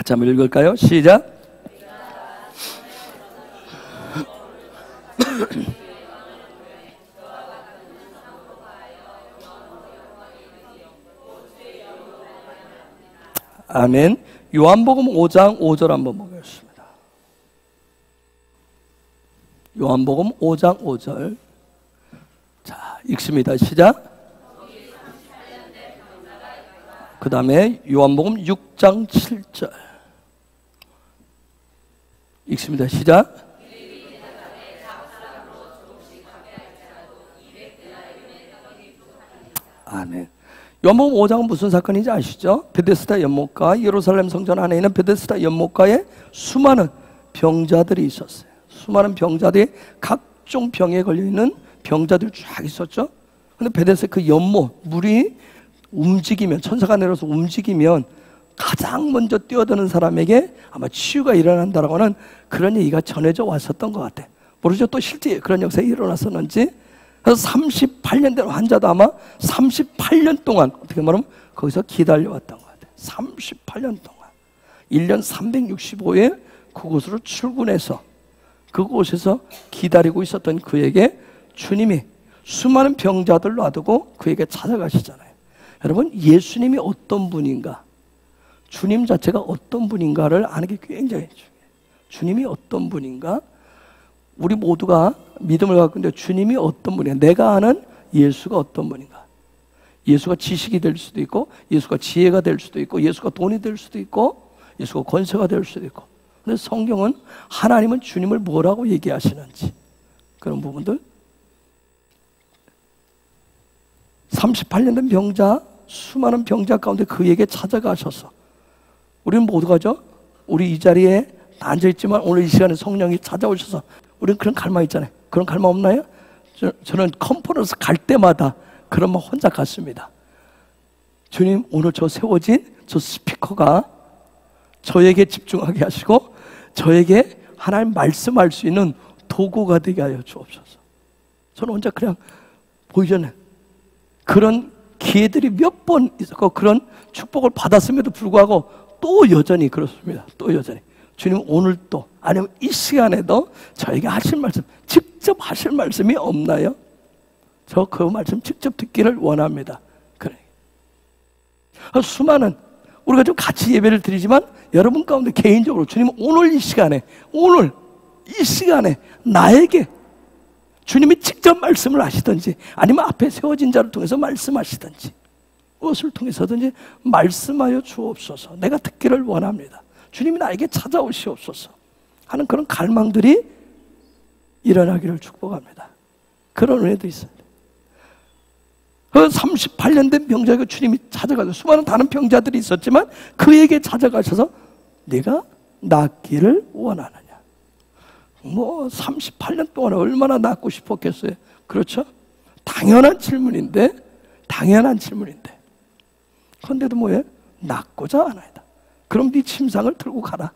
같이 한번 읽을까요? 시작. 아멘. 요한복음 5장 5절 한번 보겠습니다. 요한복음 5장 5절. 자, 읽습니다. 시작. 그 다음에 요한복음 6장 7절. 읽습니다. 시작. 아멘. 요한복음 5장은 무슨 사건인지 아시죠? 베데스다 연못가, 예루살렘 성전 안에 있는 베데스다 연못가에 수많은 병자들이 있었어요. 수많은 병자들이 각종 병에 걸려있는 병자들이 쫙 있었죠. 근데 베데스다 그 연못, 물이 움직이면, 천사가 내려서 움직이면 가장 먼저 뛰어드는 사람에게 아마 치유가 일어난다라고 하는 그런 얘기가 전해져 왔었던 것 같아요. 모르죠? 또 실제 그런 역사가 일어났었는지. 그래서 38년 된 환자도 아마 38년 동안 어떻게 말하면 거기서 기다려왔던 것 같아요. 38년 동안 1년 365일 그곳으로 출근해서 그곳에서 기다리고 있었던 그에게 주님이 수많은 병자들 놔두고 그에게 찾아가시잖아요. 여러분, 예수님이 어떤 분인가, 주님 자체가 어떤 분인가를 아는 게 굉장히 중요해요. 주님이 어떤 분인가, 우리 모두가 믿음을 갖고 있는데 주님이 어떤 분인가, 내가 아는 예수가 어떤 분인가. 예수가 지식이 될 수도 있고, 예수가 지혜가 될 수도 있고, 예수가 돈이 될 수도 있고, 예수가 권세가 될 수도 있고. 근데 성경은 하나님은 주님을 뭐라고 얘기하시는지 그런 부분들. 38년 된 병자, 수많은 병자 가운데 그에게 찾아가셔서, 우리는 모두가죠, 우리 이 자리에 앉아있지만 오늘 이 시간에 성령이 찾아오셔서 우리는 그런 갈망 있잖아요. 그런 갈망 없나요? 저는 컨퍼런스 갈 때마다 그런 말 혼자 갔습니다. 주님, 오늘 저 세워진 저 스피커가 저에게 집중하게 하시고 저에게 하나님 말씀할 수 있는 도구가 되게 하여 주옵소서. 저는 혼자 그냥 보이잖아요. 그런 기회들이 몇 번 있었고 그런 축복을 받았음에도 불구하고 또 여전히 그렇습니다. 또 여전히 주님, 오늘 또 아니면 이 시간에도 저에게 하실 말씀, 직접 하실 말씀이 없나요? 저 그 말씀 직접 듣기를 원합니다. 그래. 수많은 우리가 좀 같이 예배를 드리지만 여러분 가운데 개인적으로 주님, 오늘 이 시간에, 오늘 이 시간에 나에게 주님이 직접 말씀을 하시든지 아니면 앞에 세워진 자를 통해서 말씀하시든지 무엇을 통해서든지 말씀하여 주옵소서. 내가 듣기를 원합니다. 주님이 나에게 찾아오시옵소서 하는 그런 갈망들이 일어나기를 축복합니다. 그런 은혜도 있습니다. 38년 된 병자에게 주님이 찾아가서 수많은 다른 병자들이 있었지만 그에게 찾아가셔서 네가 낫기를 원하느냐. 38년 동안 얼마나 낫고 싶었겠어요? 그렇죠? 당연한 질문인데, 당연한 질문인데. 그런데도 뭐예요? 낫고자 하나이다. 그럼 네 침상을 들고 가라.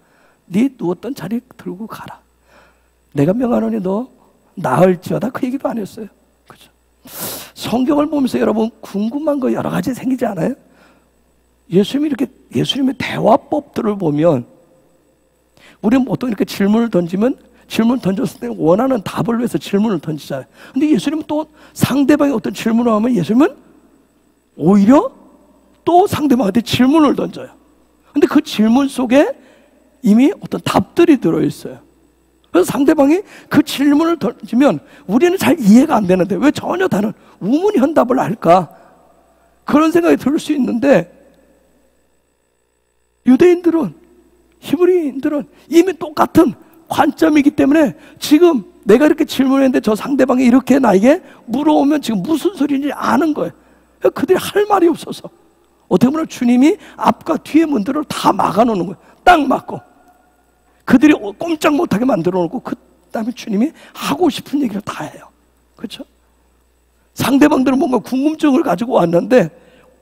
네 누웠던 자리 들고 가라. 내가 명하노니 너 나을지어다, 그 얘기도 안 했어요. 그렇죠? 성경을 보면서 여러분 궁금한 거 여러 가지 생기지 않아요? 예수님의 대화법들을 보면 우리는 보통 이렇게 질문을 던지면 질문 던졌을 때 원하는 답을 위해서 질문을 던지잖아요. 근데 예수님은 또 상대방이 어떤 질문을 하면 예수님은 오히려 또 상대방한테 질문을 던져요. 근데 그 질문 속에 이미 어떤 답들이 들어있어요. 그래서 상대방이 그 질문을 던지면 우리는 잘 이해가 안 되는데 왜 전혀 다른 우문현답을 할까? 그런 생각이 들 수 있는데 유대인들은, 히브리인들은 이미 똑같은 관점이기 때문에 지금 내가 이렇게 질문했는데 저 상대방이 이렇게 나에게 물어오면 지금 무슨 소리인지 아는 거예요. 그들이 할 말이 없어서 어떻게 보면 주님이 앞과 뒤의 문들을 다 막아놓는 거예요. 딱 막고 그들이 꼼짝 못하게 만들어 놓고 그 다음에 주님이 하고 싶은 얘기를 다 해요. 그렇죠? 상대방들은 뭔가 궁금증을 가지고 왔는데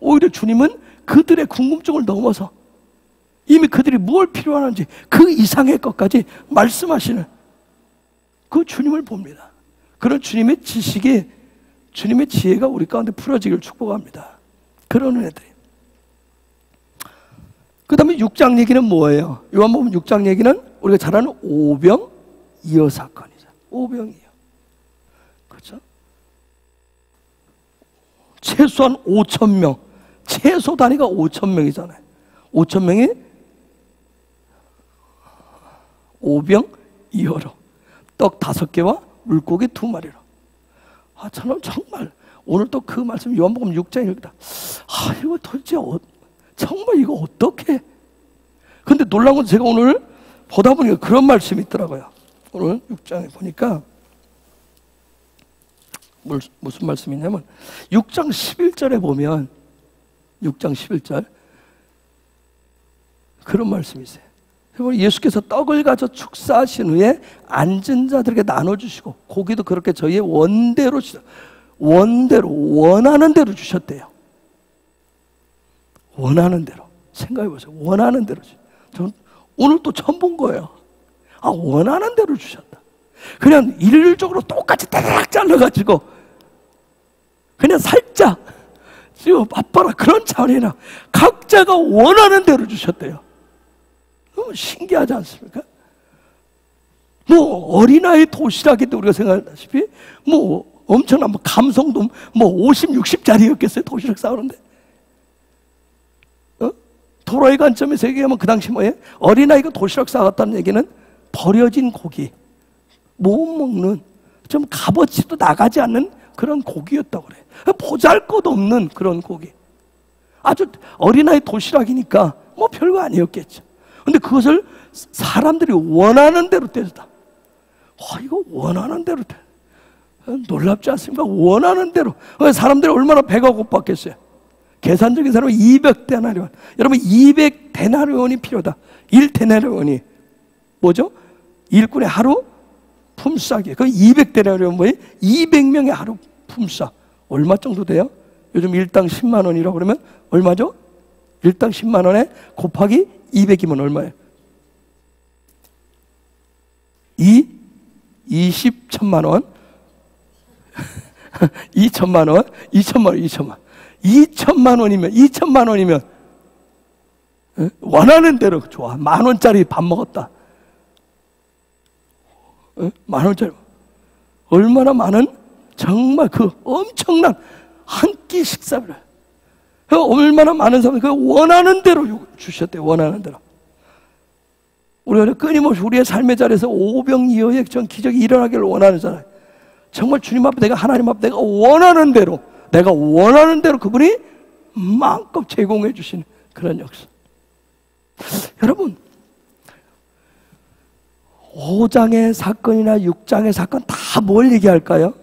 오히려 주님은 그들의 궁금증을 넘어서 이미 그들이 뭘 필요하는지 그 이상의 것까지 말씀하시는 그 주님을 봅니다. 그런 주님의 지식이, 주님의 지혜가 우리 가운데 풀어지기를 축복합니다. 그런 은혜들이. 그 다음에 6장 얘기는 뭐예요? 요한복음 6장 얘기는 우리가 잘 아는 오병이어 사건이죠. 오병이어. 그렇죠? 최소한 5,000명. 최소 단위가 5,000명이잖아요. 5,000명이 오병이어로 떡 5개와 물고기 2마리로. 저는 정말 오늘 또 그 말씀 요한복음 6장 읽다. 이거 도대체 정말 이거 어떻게? 근데 놀라운 건 제가 오늘 보다 보니까 그런 말씀이 있더라고요. 오늘 6장에 보니까 무슨 말씀이냐면 6장 11절에 보면 6장 11절 그런 말씀이 있어요. 예수께서 떡을 가져 축사하신 후에 앉은 자들에게 나눠주시고 고기도 그렇게 저희의 원대로 원하는 대로 주셨대요. 원하는 대로. 생각해보세요. 원하는 대로. 저는 오늘 또 처음 본 거예요. 원하는 대로 주셨다. 그냥 일률적으로 똑같이 따닥 잘라가지고 그냥 살짝 맛봐라 그런 차원이나 각자가 원하는 대로 주셨대요. 너무 신기하지 않습니까? 어린아이 도시락인데 우리가 생각하다시피 엄청난 감성도 50, 60짜리였겠어요. 도시락 싸우는데. 도로의 관점에서 얘기하면 그 당시 뭐예요? 어린아이가 도시락 싸갔다는 얘기는 버려진 고기, 못 먹는, 좀 값어치도 나가지 않는 그런 고기였다고 그래요. 보잘것없는 그런 고기. 아주 어린아이 도시락이니까 별거 아니었겠죠. 근데 그것을 사람들이 원하는 대로 떼주다. 이거 원하는 대로 떼. 놀랍지 않습니까? 원하는 대로. 사람들이 얼마나 배가 고팠겠어요. 계산적인 사람은 200데나리온. 여러분 200데나리온이 필요하다. 1데나리온이 뭐죠? 일꾼의 하루 품삯이에요. 그 200데나리온 뭐예요? 200명의 하루 품삯. 얼마 정도 돼요? 요즘 일당 10만 원이라고 그러면 얼마죠? 일당 10만 원에 곱하기 200이면 얼마예요? 20천만 원. 2천만 원. 2천만 원이면 원하는 대로 좋아. 10,000원짜리 밥 먹었다. 10,000원짜리 얼마나 많은 정말 그 엄청난 한 끼 식사를 얼마나 많은 사람이 그 원하는 대로 주셨대요. 원하는 대로. 우리가 끊임없이 우리의 삶의 자리에서 오병이어의 전 기적이 일어나기를 원하잖아요. 정말 주님 앞에 내가 하나님 앞에 내가 원하는 대로 그분이 마음껏 제공해 주시는 그런 역사. 여러분 5장의 사건이나 6장의 사건 다 뭘 얘기할까요?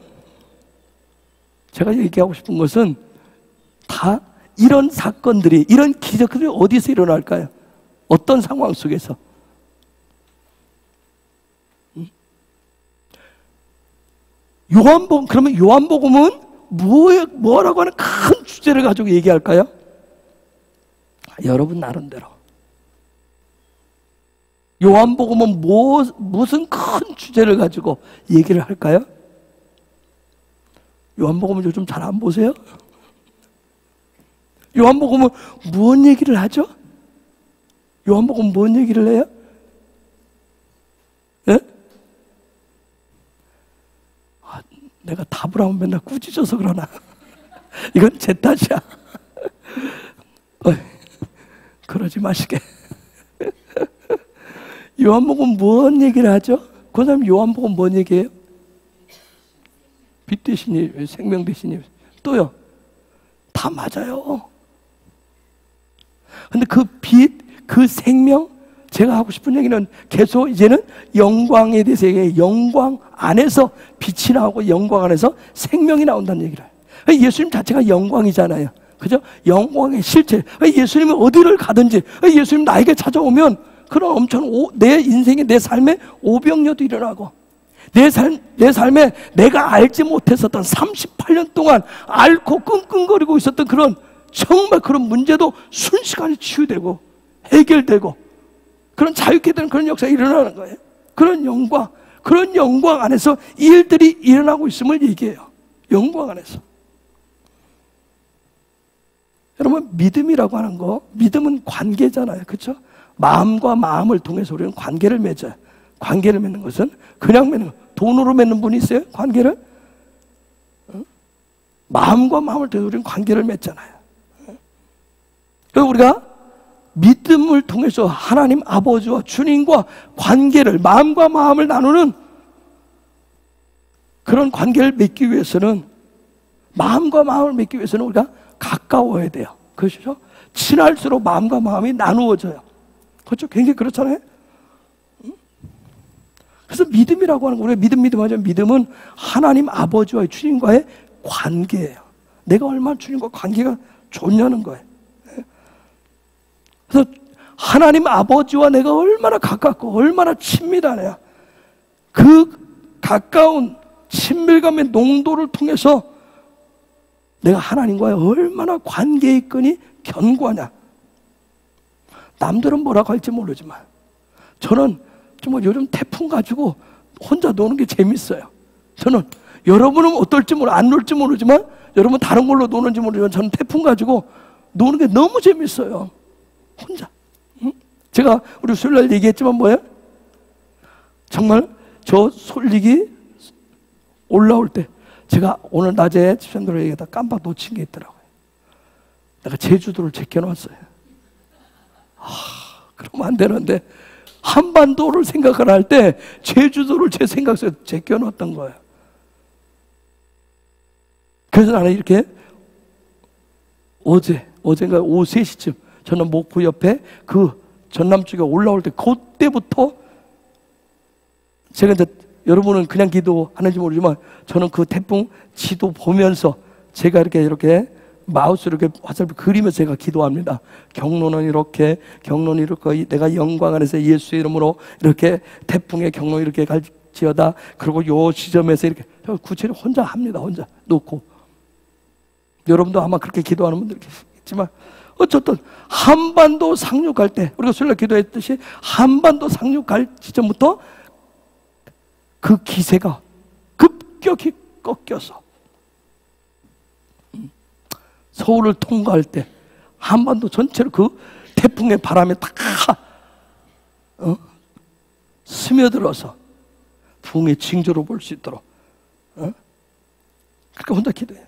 제가 얘기하고 싶은 것은 다 이런 사건들이, 이런 기적들이 어디서 일어날까요? 어떤 상황 속에서? 그러면 요한복음은 뭐라고 하는 큰 주제를 가지고 얘기할까요? 여러분 나름대로. 요한복음은 무슨 큰 주제를 가지고 얘기를 할까요? 요한복음은 요즘 잘 안 보세요? 요한복음은 무슨 얘기를 하죠? 요한복음은 뭔 얘기를 해요? 예? 내가 답을 하면 맨날 꾸짖어서 그러나? 이건 제 탓이야. 그러지 마시게. 요한복음 뭔 얘기를 하죠? 그 다음 요한복음 뭔 얘기예요? 빛 대신 예수, 생명 대신 예수. 또요? 다 맞아요. 근데 그 빛, 그 생명, 제가 하고 싶은 얘기는 계속 이제는 영광에 대해서 얘기해요. 영광 안에서 빛이 나오고 영광 안에서 생명이 나온다는 얘기를 해요. 예수님 자체가 영광이잖아요. 그죠? 영광의 실체. 예수님이 어디를 가든지 예수님 나에게 찾아오면 그런 엄청 내 인생에 내 삶에 오병이어도 일어나고 내 삶에 내가 알지 못했었던 38년 동안 앓고 끙끙거리고 있었던 그런 정말 그런 문제도 순식간에 치유되고 해결되고 그런 자유케 되는 그런 역사가 일어나는 거예요. 그런 영광 안에서 일들이 일어나고 있음을 얘기해요. 영광 안에서. 여러분, 믿음이라고 하는 거, 믿음은 관계잖아요. 그렇죠? 마음과 마음을 통해서 우리는 관계를 맺어요. 관계를 맺는 것은 그냥 맺는 거. 돈으로 맺는 분이 있어요? 관계를? 마음과 마음을 통해서 우리는 관계를 맺잖아요. 그래서 우리가 믿음을 통해서 하나님 아버지와 주님과 관계를, 마음과 마음을 나누는 그런 관계를 맺기 위해서는, 마음과 마음을 맺기 위해서는 우리가 가까워야 돼요. 그렇죠? 친할수록 마음과 마음이 나누어져요. 그렇죠? 굉장히 그렇잖아요. 그래서 믿음이라고 하는 거, 우리가 믿음 하죠. 믿음은 하나님 아버지와 주님과의 관계예요. 내가 얼마나 주님과 관계가 좋냐는 거예요. 그래서 하나님 아버지와 내가 얼마나 가깝고 얼마나 친밀하냐, 그 가까운 친밀감의 농도를 통해서 내가 하나님과의 얼마나 관계의 끈이 견고하냐. 남들은 뭐라고 할지 모르지만 저는 정말 요즘 태풍 가지고 혼자 노는 게 재밌어요. 저는, 여러분은 어떨지 안 놀지 모르지만, 여러분 다른 걸로 노는지 모르지만 저는 태풍 가지고 노는 게 너무 재밌어요. 혼자. 제가 우리 수요일날 얘기했지만 뭐예요? 정말 저 솔릭이 올라올 때 제가 오늘 낮에 집사님들 얘기하다 깜빡 놓친 게 있더라고요. 내가 제주도를 제껴놨어요. 그러면 안 되는데, 한반도를 생각을 할 때 제주도를 제 생각 속에 제껴놨던 거예요. 그래서 나는 이렇게 어젠가 오후 3시쯤 저는 목포 옆에 그 전남 쪽에 올라올 때, 그때부터 제가 이제, 여러분은 그냥 기도하는지 모르지만 저는 그 태풍 지도 보면서 제가 이렇게 마우스로 이렇게 화살표 그리면서 제가 기도합니다. 경로는 이렇게, 내가 영광 안에서 예수의 이름으로 이렇게 태풍의 경로 이렇게 갈지어다. 그리고 요 지점에서 이렇게 구체를 혼자 합니다. 혼자 놓고. 여러분도 아마 그렇게 기도하는 분들 계시겠지만, 어쨌든 한반도 상륙할 때, 우리가 수요일날 기도했듯이 한반도 상륙할 지점부터 그 기세가 급격히 꺾여서 서울을 통과할 때 한반도 전체를 그 태풍의 바람에 다 스며들어서 부흥의 징조로 볼 수 있도록 그렇게 혼자 기도해요.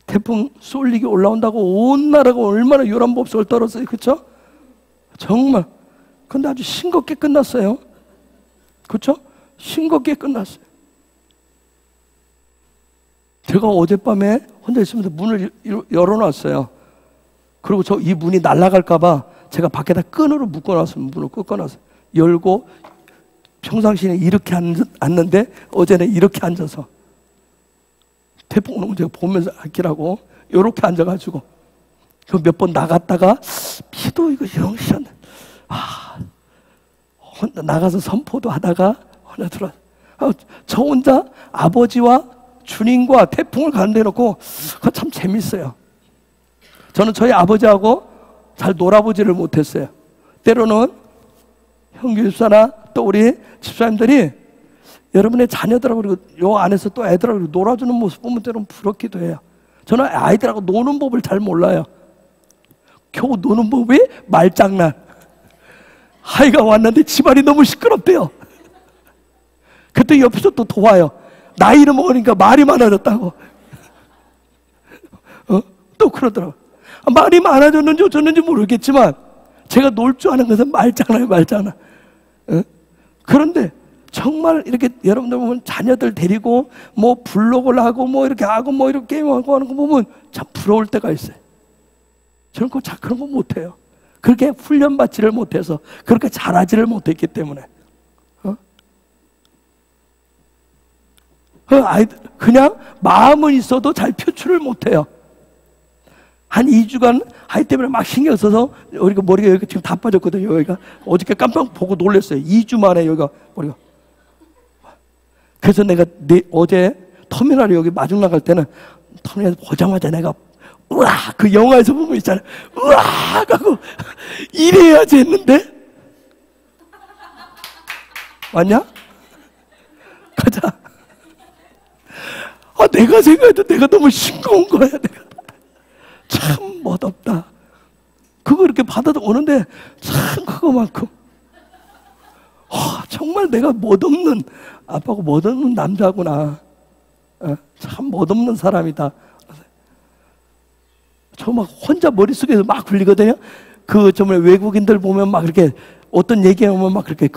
태풍 쏠리기 올라온다고 온 나라가 얼마나 요란법석을 떨었어요. 그렇죠? 정말. 근데 아주 싱겁게 끝났어요. 그렇죠? 싱겁게 끝났어요. 제가 어젯밤에 혼자 있으면서 문을 열어놨어요. 그리고 이 문이 날아갈까봐 제가 밖에다 끈으로 묶어놨어요. 문을 끄어놨어요. 열고, 평상시에는 이렇게 앉는데 어제는 이렇게 앉아서 태풍 오는 거 제가 보면서 앉기라고 이렇게 앉아가지고 몇 번 나갔다가 비도 이거 영시한데 나가서 선포도 하다가 혼자 들어왔어요. 저 혼자 아버지와 주님과 태풍을 가운데 놓고, 그거 참 재밌어요. 저는 저희 아버지하고 잘 놀아보지를 못했어요. 때로는 형규 집사나 또 우리 집사님들이 여러분의 자녀들하고 그리고 요 안에서 또 애들하고 놀아주는 모습 보면 때로는 부럽기도 해요. 저는 아이들하고 노는 법을 잘 몰라요. 겨우 노는 법이 말장난. 아이가 왔는데 집안이 너무 시끄럽대요. 그때 옆에서 또 도와요. 나이를 먹으니까 말이 많아졌다고. 또 그러더라고요. 말이 많아졌는지 어쩌는지 모르겠지만 제가 놀 줄 아는 것은 말장난. 그런데 정말 이렇게 여러분들 보면 자녀들 데리고 뭐 블로그를 하고 뭐 이렇게 하고 뭐 이렇게 게임하고 하는 거 보면 참 부러울 때가 있어요. 저는 그런 거 못해요. 그렇게 훈련받지를 못해서, 그렇게 잘하지를 못했기 때문에. 아이들 그냥 마음은 있어도 잘 표출을 못해요. 한 2주간 아이 때문에 막 신경 써서 여기가 머리가 여기가 지금 다 빠졌거든요. 여기가 어저께 깜빡 보고 놀랐어요. 2주 만에 여기가 머리가. 그래서 내가 어제 터미널에 여기 마중 나갈 때는 터미널 보자마자 내가 우와, 그 영화에서 보면 있잖아요. 우와 하고 이래야지 했는데 맞냐? 가자. 내가 생각해도 내가 너무 싱거운 거야. 내가 참 멋없다. 그거 이렇게 받아도 오는데 참 그거만큼 정말 내가 멋없는 아빠고 멋없는 남자구나. 참 멋없는 사람이다. 저 막 혼자 머릿속에서 막 굴리거든요. 그 정말 외국인들 보면 막 이렇게 어떤 얘기하면 막 그렇게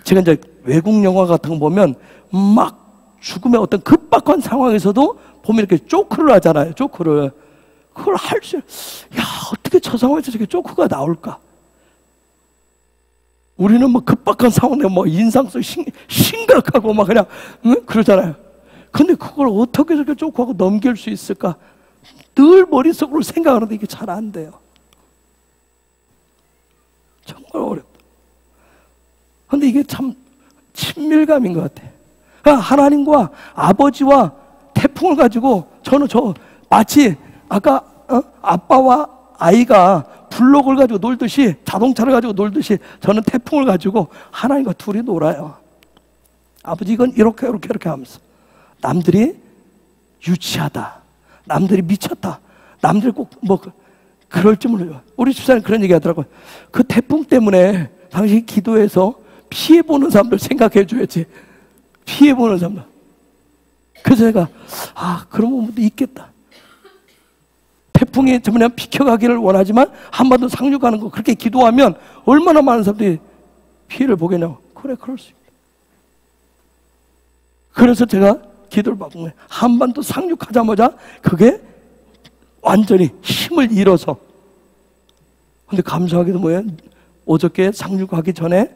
제가 이제 외국 영화 같은 거 보면 막 죽음의 어떤 급박한 상황에서도 보면 이렇게 조크를 하잖아요. 조크를. 그걸 어떻게 저 상황에서 저렇게 조크가 나올까? 우리는 뭐 급박한 상황에 뭐 인상성 심각하고 막 그냥 그러잖아요. 근데 그걸 어떻게 저렇게 조크하고 넘길 수 있을까? 늘 머릿속으로 생각하는데 이게 잘 안 돼요. 정말 어렵다. 근데 이게 참 친밀감인 것 같아요. 하나님과 아버지와 태풍을 가지고 저는 마치 아까 아빠와 아이가 블록을 가지고 놀듯이, 자동차를 가지고 놀듯이 저는 태풍을 가지고 하나님과 둘이 놀아요. 아버지 이건 이렇게 하면서 남들이 유치하다, 남들이 미쳤다, 남들이 꼭 그럴지 몰라요. 우리 집사님 그런 얘기 하더라고요. 그 태풍 때문에 당신이 기도해서 피해보는 사람들 생각해 줘야지. 피해보는 사람들. 그래서 제가 그런 부분도 있겠다. 태풍이 전부 비켜가기를 원하지만 한반도 상륙하는 거 그렇게 기도하면 얼마나 많은 사람들이 피해를 보겠냐고. 그래, 그럴 수 있다. 그래서 제가 기도를 받은 거예요. 한반도 상륙하자마자 그게 완전히 힘을 잃어서. 근데 감사하게도 뭐예요? 어저께 상륙하기 전에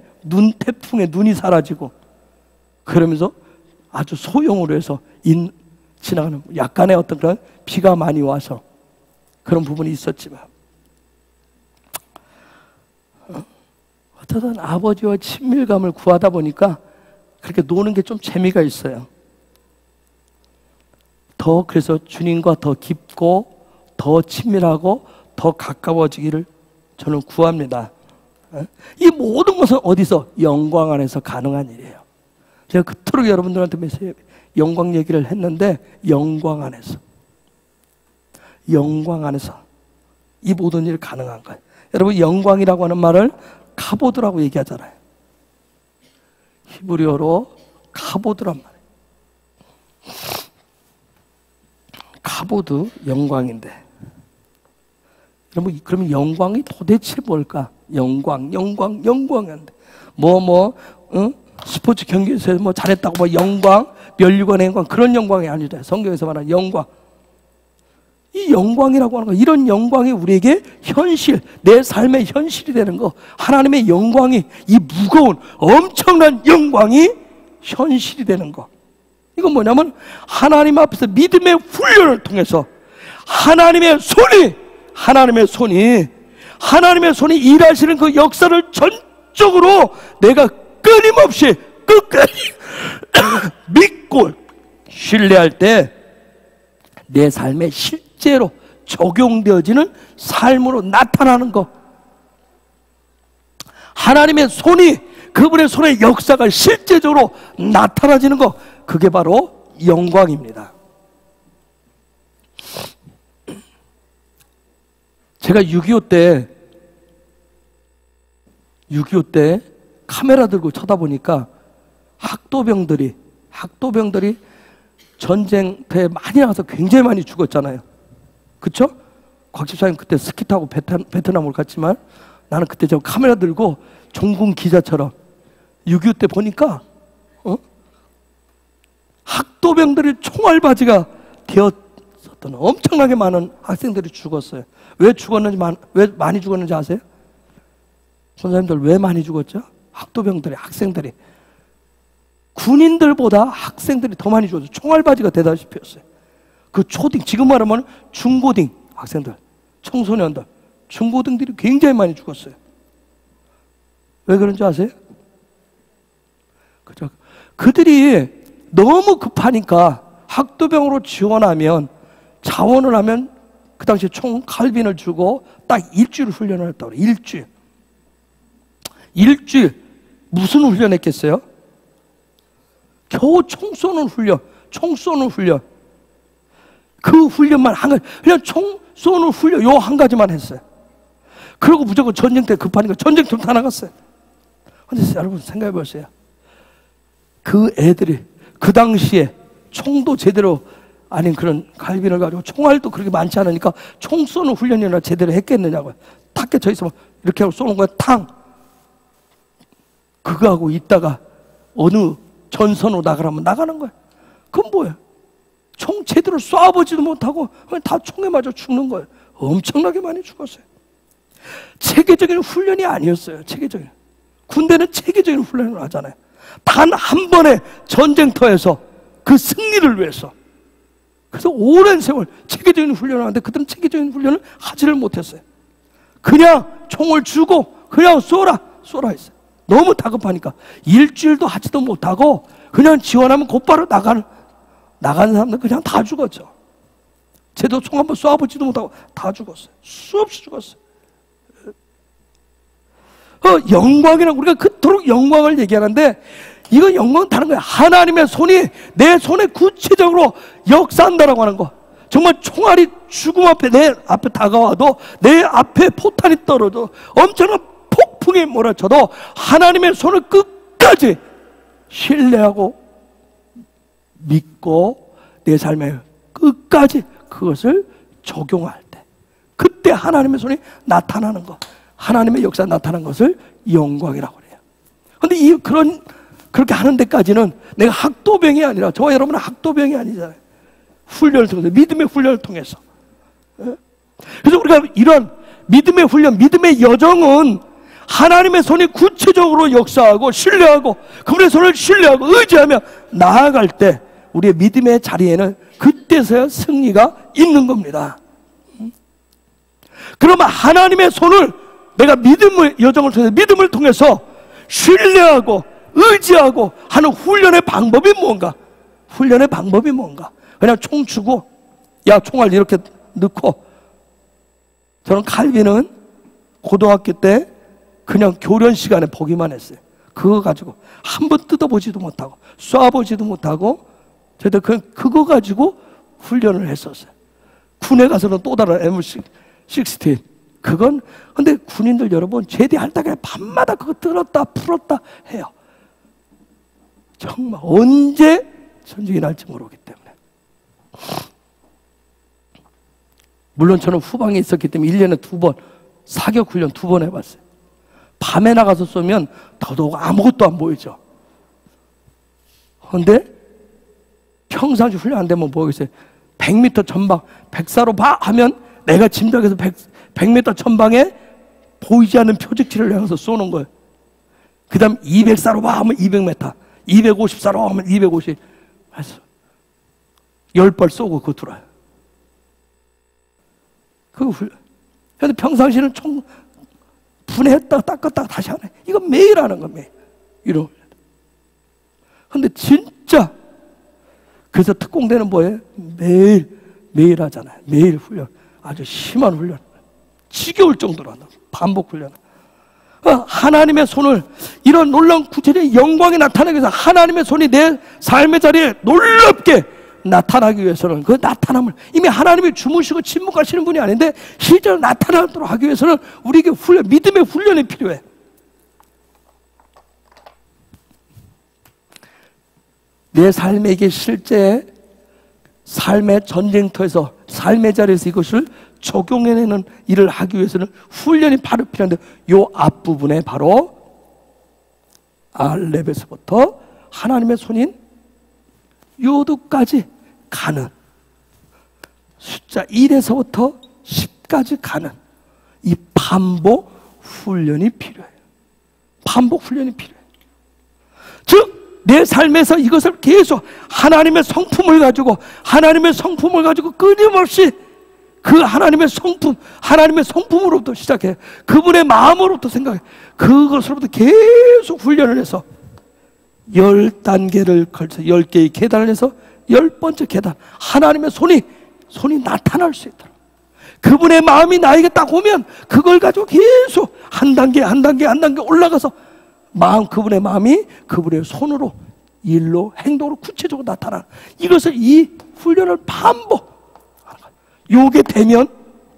태풍에 눈이 사라지고, 그러면서 아주 소형으로 해서 지나가는 약간의 어떤 그런 비가 많이 와서 그런 부분이 있었지만, 어쩌든 아버지와 친밀감을 구하다 보니까 그렇게 노는 게 좀 재미가 있어요. 그래서 주님과 더 깊고 더 친밀하고 더 가까워지기를 저는 구합니다. 이 모든 것은 어디서? 영광 안에서 가능한 일이에요. 제가 그토록 여러분들한테 영광 얘기를 했는데, 영광 안에서 이 모든 일이 가능한 거예요. 여러분, 영광이라고 하는 말을 카보드라고 얘기하잖아요. 히브리어로 카보드란 말이에요. 카보드, 영광인데, 여러분, 그러면 영광이 도대체 뭘까? 영광인데 스포츠 경기에서 잘했다고 영광, 멸류관의 영광, 그런 영광이 아니다. 성경에서 말하는 영광. 이 영광이라고 하는 거, 이런 영광이 우리에게 현실, 내 삶의 현실이 되는 거, 하나님의 영광이, 이 무거운 엄청난 영광이 현실이 되는 거. 이건 뭐냐면 하나님 앞에서 믿음의 훈련을 통해서 하나님의 손이 일하시는 그 역사를 전적으로 내가 끊임없이 끝까지 믿고 신뢰할 때 내 삶에 실제로 적용되어지는 삶으로 나타나는 것. 하나님의 그분의 손의 역사가 실제적으로 나타나지는 것, 그게 바로 영광입니다. 제가 6.25 때 카메라 들고 쳐다보니까 학도병들이 전쟁터에 많이 나가서 굉장히 많이 죽었잖아요. 그쵸? 곽 집사님 그때 스키 타고 베트남을 갔지만, 나는 그때 저 카메라 들고 종군 기자처럼 6.25 때 보니까 학도병들이 총알바지가 되었었던 엄청나게 많은 학생들이 죽었어요. 왜 많이 죽었는지 아세요? 선생님들 왜 많이 죽었죠? 학생들이 군인들보다 학생들이 더 많이 죽었어요. 총알바지가 되다시피 했어요. 그 지금 말하면 중고딩 학생들, 청소년들, 중고등들이 굉장히 많이 죽었어요. 왜 그런지 아세요? 그죠? 그들이 너무 급하니까 학도병으로 자원을 하면 그 당시에 총 칼빈을 주고 딱 일주일 훈련을 했다고 그래요. 일주일 무슨 훈련했겠어요? 겨우 총 쏘는 훈련. 그 훈련만 한 가지, 그냥 총 쏘는 훈련 요 한 가지만 했어요. 그리고 무조건 전쟁터에 급하니까 전쟁터로 다 나갔어요. 근데 여러분 생각해 보세요. 그 애들이 그 당시에 총도 제대로 아닌 그런 갈비를 가지고 총알도 그렇게 많지 않으니까 총 쏘는 훈련이나 제대로 했겠느냐고요. 탁게 저 있으면 이렇게 하고 쏘는 거야. 탕. 그거 하고 있다가 어느 전선으로 나가라면 나가는 거예요. 그건 뭐예요? 총 제대로 쏴보지도 못하고 그냥 다 총에 맞아 죽는 거예요. 엄청나게 많이 죽었어요. 체계적인 훈련이 아니었어요. 체계적인. 군대는 체계적인 훈련을 하잖아요. 단 한 번의 전쟁터에서 그 승리를 위해서. 그래서 오랜 세월 체계적인 훈련을 하는데 그들은 체계적인 훈련을 하지를 못했어요. 그냥 총을 주고 그냥 쏘라 했어요. 너무 다급하니까 일주일도 하지도 못하고 그냥 지원하면 곧바로 나간 사람들 그냥 다 죽었죠. 쟤도 총 한번 쏴보지도 못하고 다 죽었어요. 수없이 죽었어요. 영광이라고 우리가 그토록 영광을 얘기하는데 이거 영광은 다른 거야. 하나님의 손이 내 손에 구체적으로 역사한다라고 하는 거. 정말 총알이 죽음 앞에 내 앞에 다가와도 내 앞에 포탄이 떨어져 엄청난 폭풍이 몰아쳐도 하나님의 손을 끝까지 신뢰하고 믿고 내 삶에 끝까지 그것을 적용할 때 그때 하나님의 손이 나타나는 것, 하나님의 역사 나타나는 것을 영광이라고 해요. 그런데 그렇게 하는 데까지는 내가 학도병이 아니라 저와 여러분은 학도병이 아니잖아요. 훈련을 통해서, 믿음의 훈련을 통해서. 그래서 우리가 이런 믿음의 훈련, 믿음의 여정은 하나님의 손이 구체적으로 역사하고 신뢰하고 그분의 손을 신뢰하고 의지하며 나아갈 때 우리의 믿음의 자리에는 그때서야 승리가 있는 겁니다. 그러면 하나님의 손을 내가 믿음의 여정을 통해서 믿음을 통해서 신뢰하고 의지하고 하는 훈련의 방법이 뭔가? 훈련의 방법이 뭔가? 그냥 총 주고 야 총알 이렇게 넣고 저는 칼빈은 고등학교 때 그냥 교련 시간에 보기만 했어요. 그거 가지고 한 번 뜯어보지도 못하고 쏴보지도 못하고 저희들 그거 가지고 훈련을 했었어요. 군에 가서는 또 다른 M16 그건 근데 군인들 여러분 제대할 때 그냥 밤마다 그거 들었다 풀었다 해요. 정말 언제 전쟁이 날지 모르기 때문에. 물론 저는 후방에 있었기 때문에 1년에 2번 사격 훈련 2번 해봤어요. 밤에 나가서 쏘면 더더욱 아무것도 안 보이죠. 그런데 평상시 훈련 안 되면 뭐겠어요? 100m 전방 104로 봐 하면 내가 짐작해서 100m 전방에 보이지 않는 표적지를 향해서 쏘는 거예요. 그 다음 204로 봐 하면 200m 254로 하면 250 해서 10발 쏘고 그거 들어요. 그거 훈련. 근데 평상시는 총 분해했다가 닦았다가 다시 하네. 이거 매일 하는 거 매일. 이런. 근데 진짜 그래서 특공대는 뭐예요? 매일 하잖아요. 매일 훈련. 아주 심한 훈련. 지겨울 정도로 한다. 반복 훈련. 하나님의 손을 이런 놀라운 구체적인 영광이 나타나기 위해서 하나님의 손이 내 삶의 자리에 놀랍게 나타나기 위해서는 그 나타남을 이미 하나님이 주무시고 침묵하시는 분이 아닌데 실제로 나타나도록 하기 위해서는 우리에게 믿음의 훈련이 필요해. 내 삶에게 실제 삶의 전쟁터에서 삶의 자리에서 이것을 적용해내는 일을 하기 위해서는 훈련이 바로 필요한데 이 앞부분에 바로 알렙에서부터 하나님의 손인 요두까지 가는 숫자 1에서부터 10까지 가는 이 반복 훈련이 필요해요. 반복 훈련이 필요해요. 즉 내 삶에서 이것을 계속 하나님의 성품을 가지고 끊임없이 그 하나님의 성품으로부터 시작해 그분의 마음으로부터 생각해 그것으로부터 계속 훈련을 해서 10단계를 걸쳐 10개의 계단을 해서 10번째 계단 하나님의 손이 나타날 수 있도록 그분의 마음이 나에게 딱 오면 그걸 가지고 계속 한 단계 올라가서 그분의 마음이 그분의 손으로 일로 행동으로 구체적으로 나타나 이것을 이 훈련을 반복 요게 되면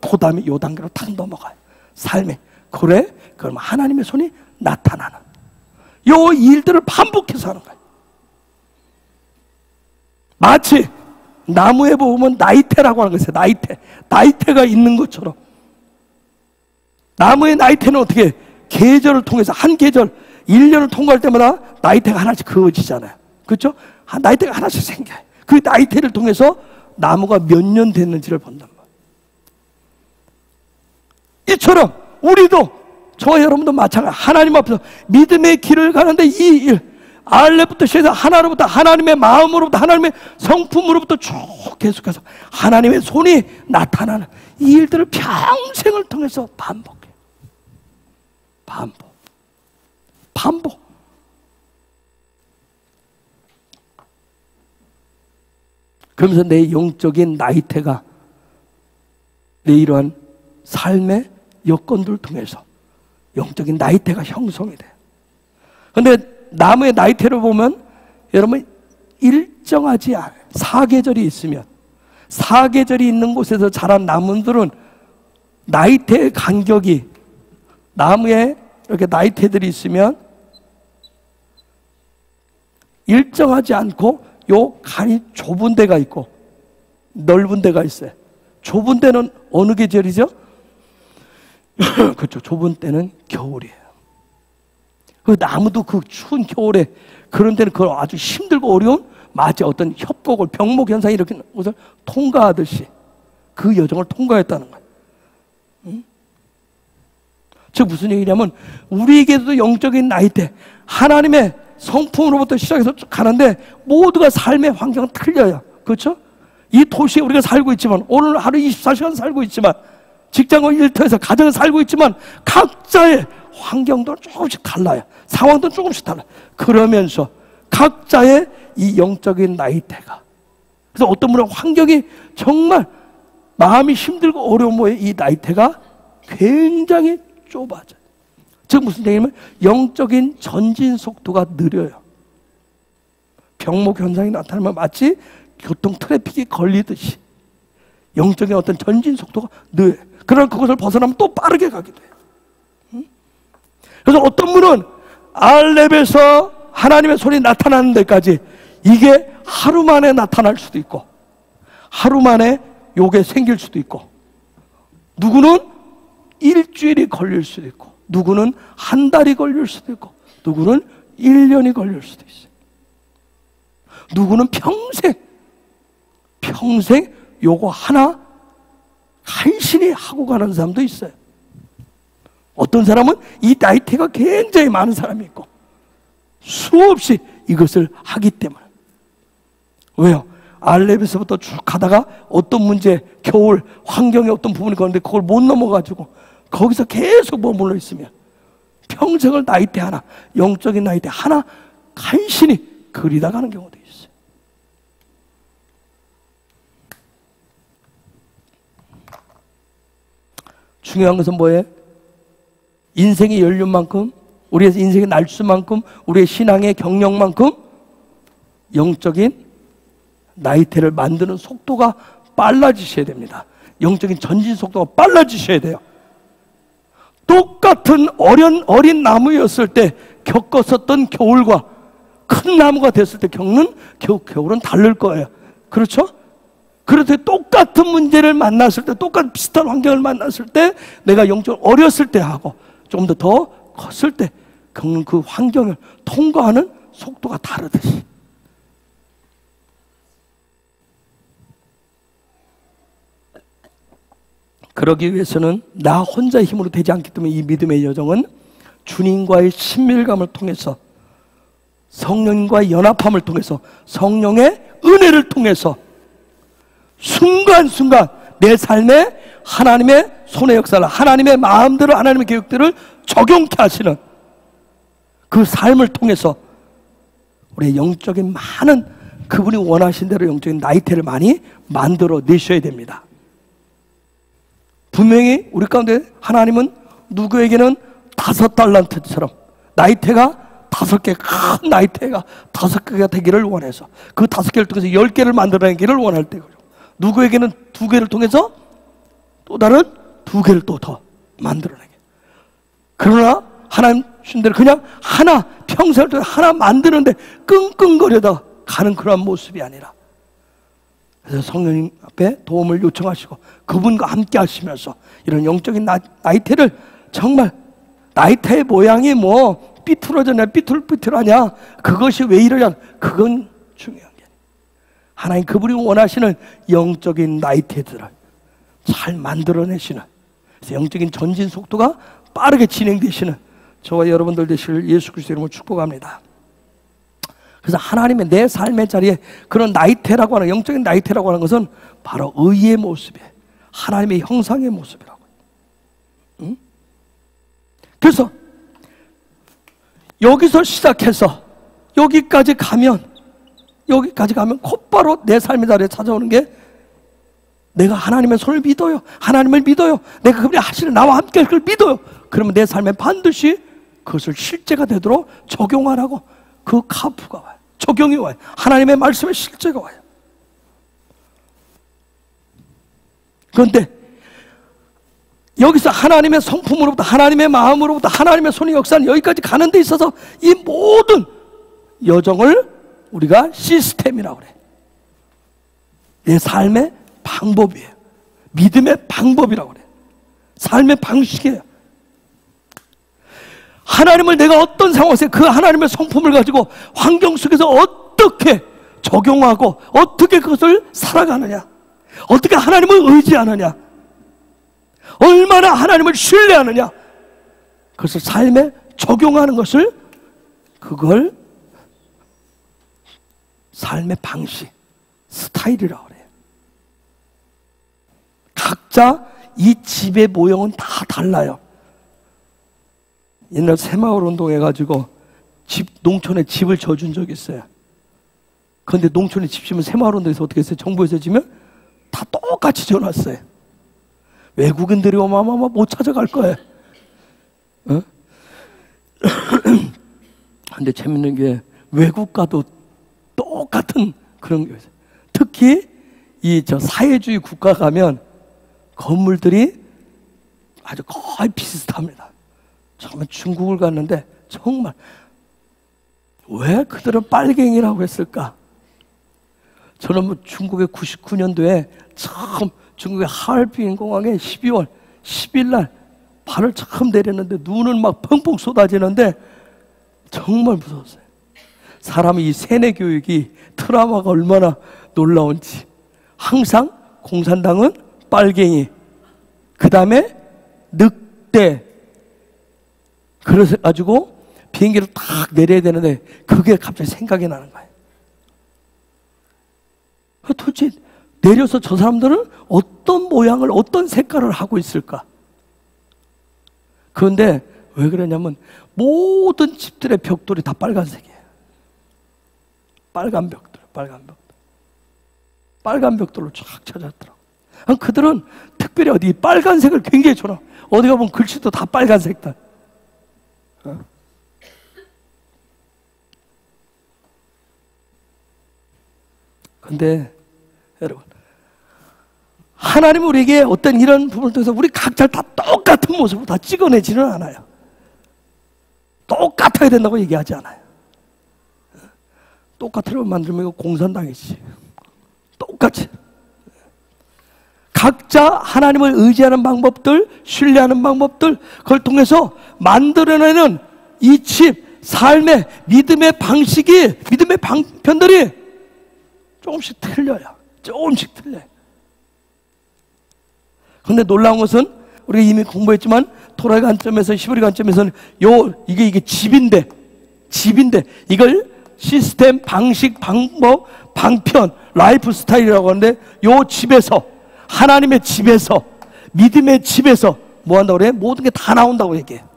그 다음에 요 단계로 탁 넘어가요. 삶에. 그래? 그럼 하나님의 손이 나타나는 요 일들을 반복해서 하는 거예요. 마치 나무에 보면 나이테라고 하는 것이에요. 나이테가 있는 것처럼. 나무의 나이테는 어떻게 계절을 통해서 한 계절 1년을 통과할 때마다 나이테가 하나씩 그어지잖아요. 그렇죠? 나이테가 하나씩 생겨요. 그 나이테를 통해서 나무가 몇 년 됐는지를 본단 말이에요. 이처럼 우리도 저와 여러분도 마찬가지. 하나님 앞에서 믿음의 길을 가는데 이 일, 알레부터 시작해서 하나로부터, 하나님의 마음으로부터, 하나님의 성품으로부터 쭉 계속해서 하나님의 손이 나타나는 이 일들을 평생을 통해서 반복해요. 반복. 그러면서 내 영적인 나이테가 내 이러한 삶의 여건들을 통해서 영적인 나이테가 형성이 돼요. 그런데 나무의 나이테를 보면 여러분 일정하지 않아요. 사계절이 있으면, 사계절이 있는 곳에서 자란 나무들은 나이테의 간격이, 나무에 이렇게 나이테들이 있으면 일정하지 않고 요 간이 좁은 데가 있고 넓은 데가 있어요. 좁은 데는 어느 계절이죠? 그렇죠. 좁은 때는 겨울이에요. 그 나무도 그 추운 겨울에 그런 데는 그걸 아주 힘들고 어려운 마치 어떤 협곡을, 병목 현상이 이렇게 것을 통과하듯이 그 여정을 통과했다는 거예요. 즉 무슨 얘기냐면 우리에게도 영적인 나이대, 하나님의 성품으로부터 시작해서 쭉 가는데 모두가 삶의 환경은 틀려요. 그렇죠? 이 도시에 우리가 살고 있지만, 오늘 하루 24시간 살고 있지만, 직장과 일터에서 가정을 살고 있지만 각자의 환경도 조금씩 달라요. 상황도 조금씩 달라요. 그러면서 각자의 이 영적인 나이대가, 그래서 어떤 분은 환경이 정말 마음이 힘들고 어려운 모의 이 나이대가 굉장히 좁아져요. 즉 무슨 얘기냐면 영적인 전진 속도가 느려요. 병목 현상이 나타나면 마치 교통 트래픽이 걸리듯이 영적인 어떤 전진 속도가 느려요. 그러나 그것을 벗어나면 또 빠르게 가게 돼요. 그래서 어떤 분은 알렙에서 하나님의 손이 나타나는 데까지 이게 하루 만에 나타날 수도 있고, 하루 만에 요게 생길 수도 있고, 누구는 일주일이 걸릴 수도 있고, 누구는 한 달이 걸릴 수도 있고, 누구는 1년이 걸릴 수도 있어요. 누구는 평생 요거 하나 간신히 하고 가는 사람도 있어요. 어떤 사람은 이 나이테가 굉장히 많은 사람이 있고 수없이 이것을 하기 때문에. 왜요? 알렙에서부터 쭉 가다가 어떤 문제, 겨울 환경의 어떤 부분이 그런데 그걸 못 넘어가지고 거기서 계속 머물러 있으면 평생을 나이테 하나, 영적인 나이테 하나 간신히 그리다 가는 경우도 있어요. 중요한 것은 뭐예요? 인생의 연륜만큼, 우리의 인생의 날수만큼, 우리의 신앙의 경력만큼 영적인 나이테를 만드는 속도가 빨라지셔야 됩니다. 영적인 전진 속도가 빨라지셔야 돼요. 똑같은 어린 나무였을 때 겪었었던 겨울과 큰 나무가 됐을 때 겪는 겨울은 다를 거예요. 그렇죠? 그럴 때 똑같은 문제를 만났을 때, 똑같은 비슷한 환경을 만났을 때, 내가 영적으로 어렸을 때 하고 좀 더 컸을 때 겪는 그 환경을 통과하는 속도가 다르듯이, 그러기 위해서는 나 혼자의 힘으로 되지 않기 때문에 이 믿음의 여정은 주님과의 친밀감을 통해서, 성령과의 연합함을 통해서, 성령의 은혜를 통해서 순간순간 내 삶에 하나님의 손의 역사를, 하나님의 마음대로 하나님의 계획들을 적용케 하시는 그 삶을 통해서 우리의 영적인 많은, 그분이 원하신 대로 영적인 나이테를 많이 만들어 내셔야 됩니다. 분명히 우리 가운데 하나님은 누구에게는 5달란트처럼 나이테가 5개, 큰 나이테가 5개가 되기를 원해서 그 5개를 통해서 10개를 만들어내기를 원할 때고, 누구에게는 2개를 통해서 또 다른 2개를 또 더 만들어내게. 그러나 하나님 주신 대로 그냥 하나, 평생을 동안 하나 만드는데 끙끙거려다 가는 그러한 모습이 아니라, 그래서 성령님 앞에 도움을 요청하시고 그분과 함께 하시면서 이런 영적인 나이테를, 정말 나이테의 모양이 뭐 삐뚤어졌냐 삐뚤삐뚤하냐, 그것이 왜 이러냐, 그건 중요한 게 아니에요. 하나님 그분이 원하시는 영적인 나이테들을 잘 만들어내시는, 그래서 영적인 전진 속도가 빠르게 진행되시는 저와 여러분들 되시길 예수 그리스도 이름으로 축복합니다. 그래서 하나님의 내 삶의 자리에 그런 나이테라고 하는, 영적인 나이테라고 하는 것은 바로 의의 모습이에요. 하나님의 형상의 모습이라고. 응? 그래서 여기서 시작해서 여기까지 가면 곧바로 내 삶의 자리에 찾아오는 게, 내가 하나님의 손을 믿어요, 하나님을 믿어요, 내가 그분이 하시는 나와 함께 그걸 믿어요. 그러면 내 삶에 반드시 그것을 실제가 되도록 적용하라고 그 카프가 와요. 적용이 와요. 하나님의 말씀의 실제가 와요. 그런데 여기서 하나님의 성품으로부터, 하나님의 마음으로부터 하나님의 손의 역사는 여기까지 가는 데 있어서 이 모든 여정을 우리가 시스템이라고 그래. 내 삶의 방법이에요. 믿음의 방법이라고 그래. 삶의 방식이에요. 하나님을 내가 어떤 상황에서 그 하나님의 성품을 가지고 환경 속에서 어떻게 적용하고 어떻게 그것을 살아가느냐, 어떻게 하나님을 의지하느냐, 얼마나 하나님을 신뢰하느냐, 그것을 삶에 적용하는 것을, 그걸 삶의 방식, 스타일이라고 그래요. 각자 이 집의 모형은 다 달라요. 옛날 새마을 운동 해가지고 농촌에 집을 져준 적이 있어요. 그런데 농촌에 집 지면 새마을 운동에서 어떻게 했어요? 정부에서 지면 다 똑같이 져놨어요. 외국인들이 어마어마 못 찾아갈 거예요. 어? 근데 재밌는 게 외국 가도 똑같은 그런 게 있어요. 특히 이 사회주의 국가 가면 건물들이 아주 거의 비슷합니다. 처음에 중국을 갔는데 정말 왜 그들은 빨갱이라고 했을까? 저는 뭐 중국의 99년도에 처음 중국의 하얼빈 공항에 12월 10일 날 발을 처음 내렸는데 눈은 막 펑펑 쏟아지는데 정말 무서웠어요. 사람이 이 세뇌 교육이 트라우마가 얼마나 놀라운지. 항상 공산당은 빨갱이, 그 다음에 늑대, 그래가지고 비행기를 딱 내려야 되는데 그게 갑자기 생각이 나는 거예요. 도대체 내려서 저 사람들은 어떤 모양을, 어떤 색깔을 하고 있을까? 그런데 왜 그러냐면 모든 집들의 벽돌이 다 빨간색이에요. 빨간 벽돌, 빨간 벽돌로 쫙 찾았더라고. 그들은 특별히 어디 빨간색을 굉장히 좋아해. 어디 가보면 글씨도 다 빨간색다. 근데 여러분, 하나님은 우리에게 어떤 이런 부분을 통해서 우리 각자 다 똑같은 모습으로 다 찍어내지는 않아요. 똑같아야 된다고 얘기하지 않아요. 똑같으려고 만들면 이거 공산당이지. 똑같이. 각자 하나님을 의지하는 방법들, 신뢰하는 방법들, 그걸 통해서 만들어내는 이 집, 삶의 믿음의 방식이, 믿음의 방편들이 조금씩 틀려요. 조금씩 틀려요. 그런데 놀라운 것은 우리가 이미 공부했지만 토라의 관점에서, 히브리 관점에서는 이게 집인데 이걸 시스템, 방식, 방법, 방편, 라이프 스타일이라고 하는데, 요 집에서, 하나님의 집에서, 믿음의 집에서 뭐 한다고 그래? 모든 게 다 나온다고 얘기해요.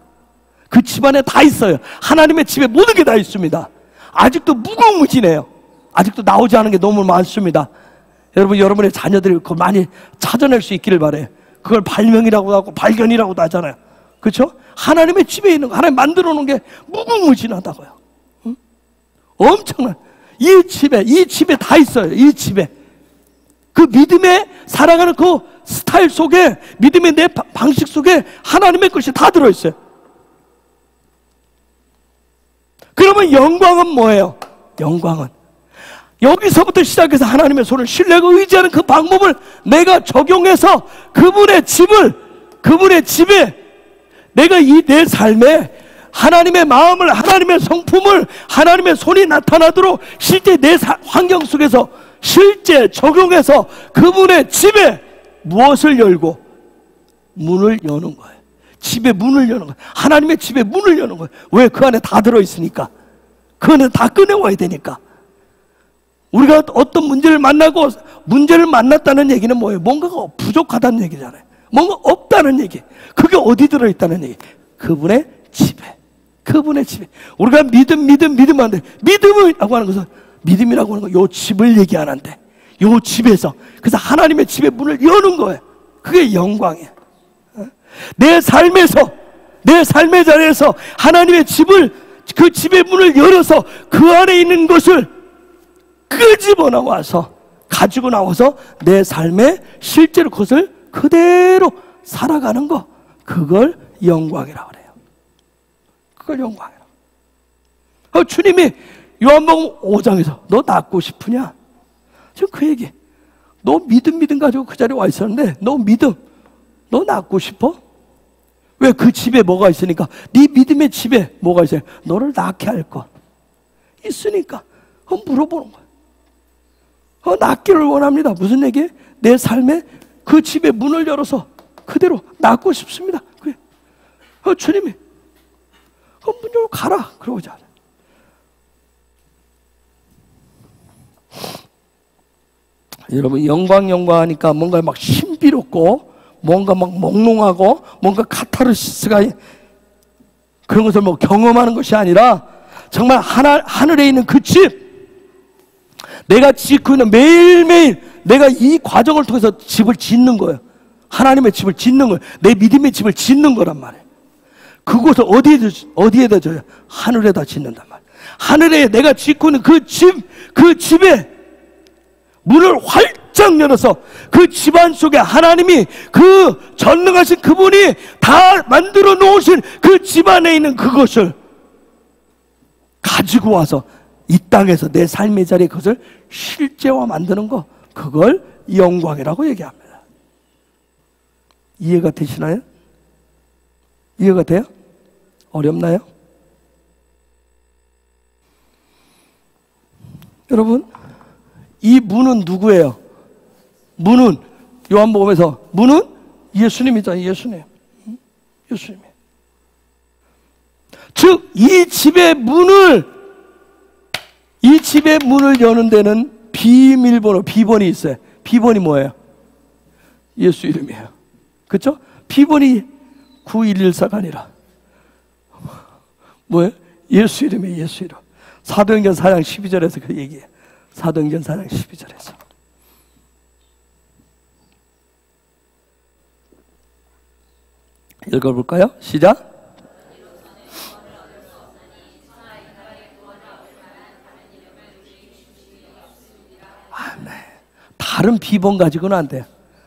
그 집안에 다 있어요. 하나님의 집에 모든 게 다 있습니다. 아직도 무궁무진해요. 아직도 나오지 않은 게 너무 많습니다. 여러분, 여러분의 자녀들이 그걸 많이 찾아낼 수 있기를 바래요. 그걸 발명이라고 하고 발견이라고도 하잖아요. 그렇죠? 하나님의 집에 있는 거, 하나님 만들어 놓은 게 무궁무진하다고요. 응? 엄청난, 이 집에 다 있어요. 이 집에. 그 믿음에 살아가는 그 스타일 속에, 믿음의 내 방식 속에 하나님의 것이 다 들어있어요. 그러면 영광은 뭐예요? 영광은 여기서부터 시작해서 하나님의 손을 신뢰하고 의지하는 그 방법을 내가 적용해서 그분의 집에 내가 이 내 삶에 하나님의 마음을, 하나님의 성품을, 하나님의 손이 나타나도록 실제 내 환경 속에서 실제 적용해서 그분의 집에 무엇을 열고 문을 여는 거예요. 집에 문을 여는 거예요. 하나님의 집에 문을 여는 거예요. 왜? 그 안에 다 들어있으니까. 그 안에 다 꺼내와야 되니까. 우리가 어떤 문제를 만나고, 문제를 만났다는 얘기는 뭐예요? 뭔가가 부족하다는 얘기잖아요. 뭔가 없다는 얘기. 그게 어디 들어있다는 얘기? 그분의 집에. 그분의 집에. 우리가 믿음 하는데, 믿음이라고 하는 것은, 믿음이라고 하는 건 요 집을 얘기하는데, 요 집에서, 그래서 하나님의 집의 문을 여는 거예요. 그게 영광이에요. 내 삶에서, 내 삶의 자리에서 하나님의 집을, 그 집의 문을 열어서 그 안에 있는 것을 끄집어 나와서, 가지고 나와서 내 삶에 실제로 그것을 그대로 살아가는 거, 그걸 영광이라고 그래요. 그걸 영광이라고. 주님이 요한복음 5장에서 너 낫고 싶으냐? 지금 그 얘기. 너 믿음 가지고 그 자리에 와 있었는데, 너 낫고 싶어? 왜? 그 집에 뭐가 있으니까. 네 믿음의 집에 뭐가 있어요? 너를 낫게 할 것 있으니까 물어보는 거야. 낫기를 원합니다. 무슨 얘기예요? 내 삶에 그 집에 문을 열어서 그대로 낫고 싶습니다. 그래. 주님이 문 열고 가라 그러자. 여러분, 영광 하니까 뭔가 막 신비롭고, 뭔가 막 몽롱하고, 뭔가 카타르시스가, 그런 것을 뭐 경험하는 것이 아니라 정말 하늘에 있는 그 집, 내가 짓고 있는, 매일매일 내가 이 과정을 통해서 집을 짓는 거예요. 하나님의 집을 짓는 거예요. 내 믿음의 집을 짓는 거란 말이에요. 그곳을 어디에다 져요? 하늘에다 짓는단 말이에요. 하늘에 내가 짓고 있는 그 집에 문을 활짝 열어서 그 집안 속에 하나님이, 그 전능하신 그분이 다 만들어 놓으신 그 집안에 있는 그것을 가지고 와서 이 땅에서 내 삶의 자리에 그것을 실제화 만드는 거, 그걸 영광이라고 얘기합니다. 이해가 되시나요? 이해가 돼요? 어렵나요? 여러분, 이 문은 누구예요? 문은, 요한복음에서 문은 예수님이잖아요. 예수님. 즉, 이 집의 문을 여는 데는 비번이 있어요. 비번이 뭐예요? 예수 이름이에요. 그렇죠? 비번이 9114가 아니라 뭐예요? 예수 이름이에요. 예수 이름. 사도행전 4장 12절에서 그 얘기예요. 사도행전 4장 12절에서. 읽어볼까요? 시작. 아멘. 다른 비번 가지고는 안 돼요.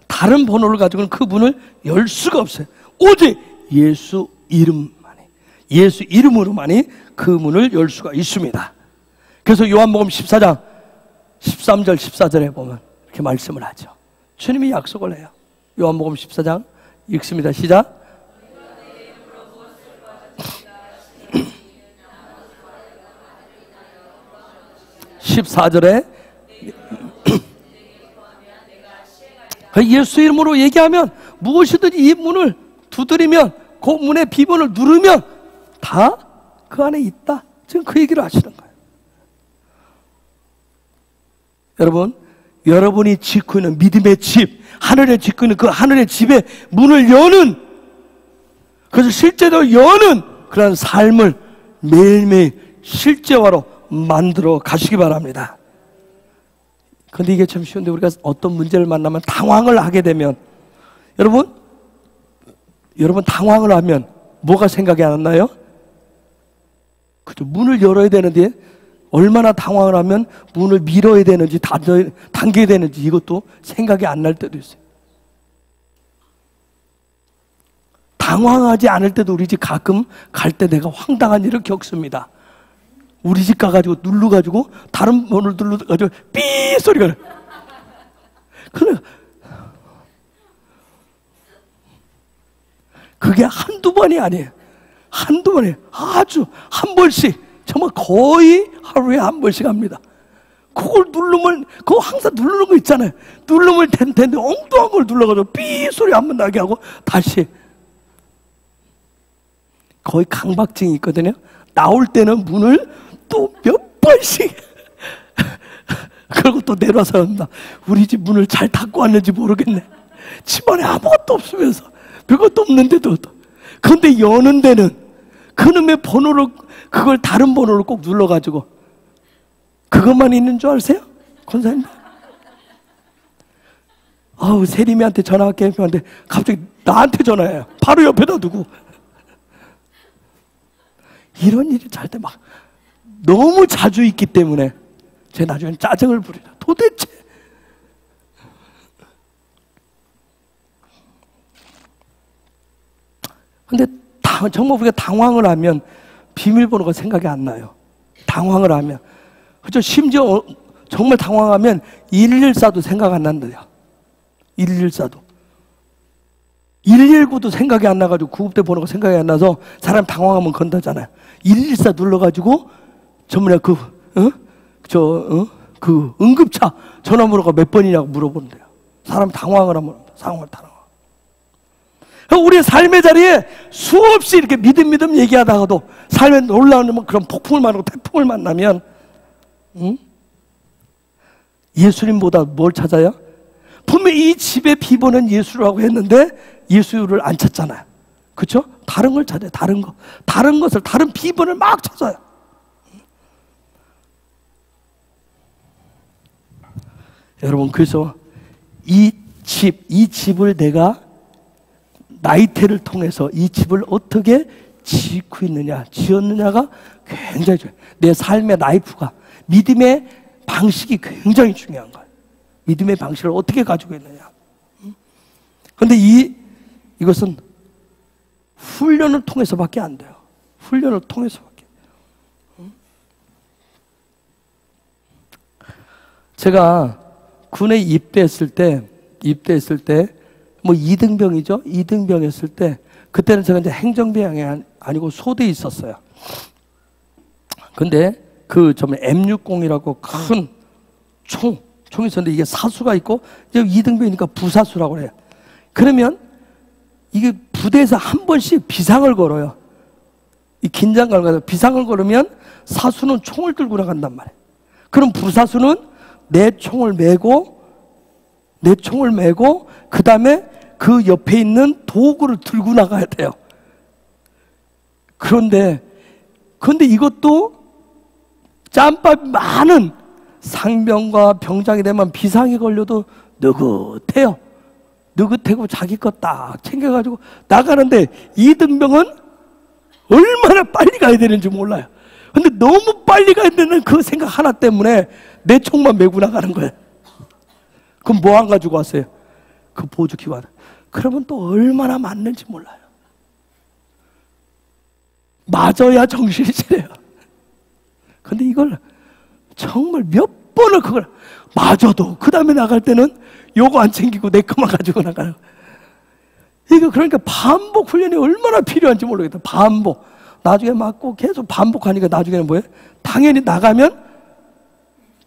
다른 번호를 가지고는 그 문을 열 수가 없어요. 오직 예수 이름만이, 예수 이름으로만이 그 문을 열 수가 있습니다. 그래서 요한복음 14장 13절 14절에 보면 이렇게 말씀을 하죠. 주님이 약속을 해요. 요한복음 14장 읽습니다. 시작. 14절에 예수 이름으로 얘기하면, 무엇이든지 이 문을 두드리면, 그 문의 비번을 누르면 다 그 안에 있다. 지금 그 얘기를 하시는 거예요. 여러분, 여러분이 짓고 있는 믿음의 집, 하늘에 짓고 있는 그 하늘의 집에 문을 여는, 그래서 실제로 여는 그런 삶을 매일매일 실제화로 만들어 가시기 바랍니다. 그런데 이게 참 쉬운데, 우리가 어떤 문제를 만나면 당황을 하게 되면, 여러분 당황을 하면 뭐가 생각이 안 나요? 그죠? 문을 열어야 되는데 얼마나 당황을 하면 문을 밀어야 되는지 당겨야 되는지 이것도 생각이 안 날 때도 있어요. 당황하지 않을 때도 우리 집 가끔 갈 때 내가 황당한 일을 겪습니다. 우리 집 가가지고 눌러가지고 다른 번호를 눌러가지고 삐 소리가 나요. 그게 한두 번이 아니에요. 한두 번이에요. 아주 한 번씩, 정말 거의 하루에 한 번씩 합니다. 그걸 누르면, 그거 항상 누르는 거 있잖아요. 누르면 텐데 엉뚱한 걸 눌러가지고 삐 소리 한 번 나게 하고 다시. 거의 강박증이 있거든요. 나올 때는 문을 또 몇 번씩 그리고 또 내려와서 합니다. 우리 집 문을 잘 닫고 왔는지 모르겠네. 집안에 아무것도 없으면서 별것도 없는데도. 그런데 여는 데는 그놈의 번호를, 그걸 다른 번호를 꼭 눌러가지고 그것만 있는 줄 아세요? 권사님? 아우, 세림이한테 전화할게 했는데 갑자기 나한테 전화해요. 바로 옆에다 두고. 이런 일이 잘 때 막 너무 자주 있기 때문에 제가 나중에 짜증을 부리죠. 도대체 근데 정말 우리가 당황을 하면 비밀번호가 생각이 안 나요. 당황을 하면. 그죠? 심지어 정말 당황하면 114도 생각 안 난대요. 114도. 119도 생각이 안 나가지고 구급대 번호가 생각이 안 나서 사람 당황하면 건다잖아요. 114 눌러가지고 전문에 그 응급차 전화번호가 몇 번이냐고 물어보는데요. 사람 당황을 하면 상황을 당황. 우리의 삶의 자리에 수없이 이렇게 믿음 얘기하다가도 삶에 놀라운 그런 폭풍을 만나고 태풍을 만나면 예수님보다 뭘 찾아요? 분명히 이 집의 비번은 예수라고 했는데 예수를 안 찾잖아요. 그렇죠? 다른 걸 찾아요. 다른 거. 다른 것을, 다른 비번을 막 찾아요. 여러분, 그래서 이 집을 내가 나이테를 통해서 이 집을 어떻게 짓고 있느냐, 지었느냐가 굉장히 중요해요. 내 삶의 라이프가, 믿음의 방식이 굉장히 중요한 거예요. 믿음의 방식을 어떻게 가지고 있느냐. 그런데 이것은 훈련을 통해서밖에 안 돼요. 훈련을 통해서밖에. 제가 군에 입대했을 때 뭐 2등병이죠. 2등병 했을 때 그때는 제가 이제 행정병이 아니고 소대에 있었어요. 근데 그 정말 M60이라고 큰 총이 있었는데 이게 사수가 있고 이제 2등병이니까 부사수라고 해요. 그러면 이게 부대에서 한 번씩 비상을 걸어요. 이 긴장감을 가지고 비상을 걸으면 사수는 총을 들고 나간단 말이에요. 그럼 부사수는 내 총을 메고 그 다음에 그 옆에 있는 도구를 들고 나가야 돼요. 그런데 이것도 짬밥이 많은 상병과 병장이 되면 비상이 걸려도 느긋해요. 느긋하고 자기 거 딱 챙겨가지고 나가는데 2등병은 얼마나 빨리 가야 되는지 몰라요. 근데 너무 빨리 가야 되는 그 생각 하나 때문에 내 총만 메고 나가는 거예요. 그럼 뭐 안 가지고 왔어요? 그 보조기관. 그러면 또 얼마나 맞는지 몰라요. 맞아야 정신이 차려요. 근데 이걸 정말 몇 번을 그걸 맞아도 그 다음에 나갈 때는 요거 안 챙기고 내 것만 가지고 나가요. 이거 그러니까 반복 훈련이 얼마나 필요한지 모르겠다. 반복. 나중에 맞고 계속 반복하니까 나중에는 뭐예요? 당연히 나가면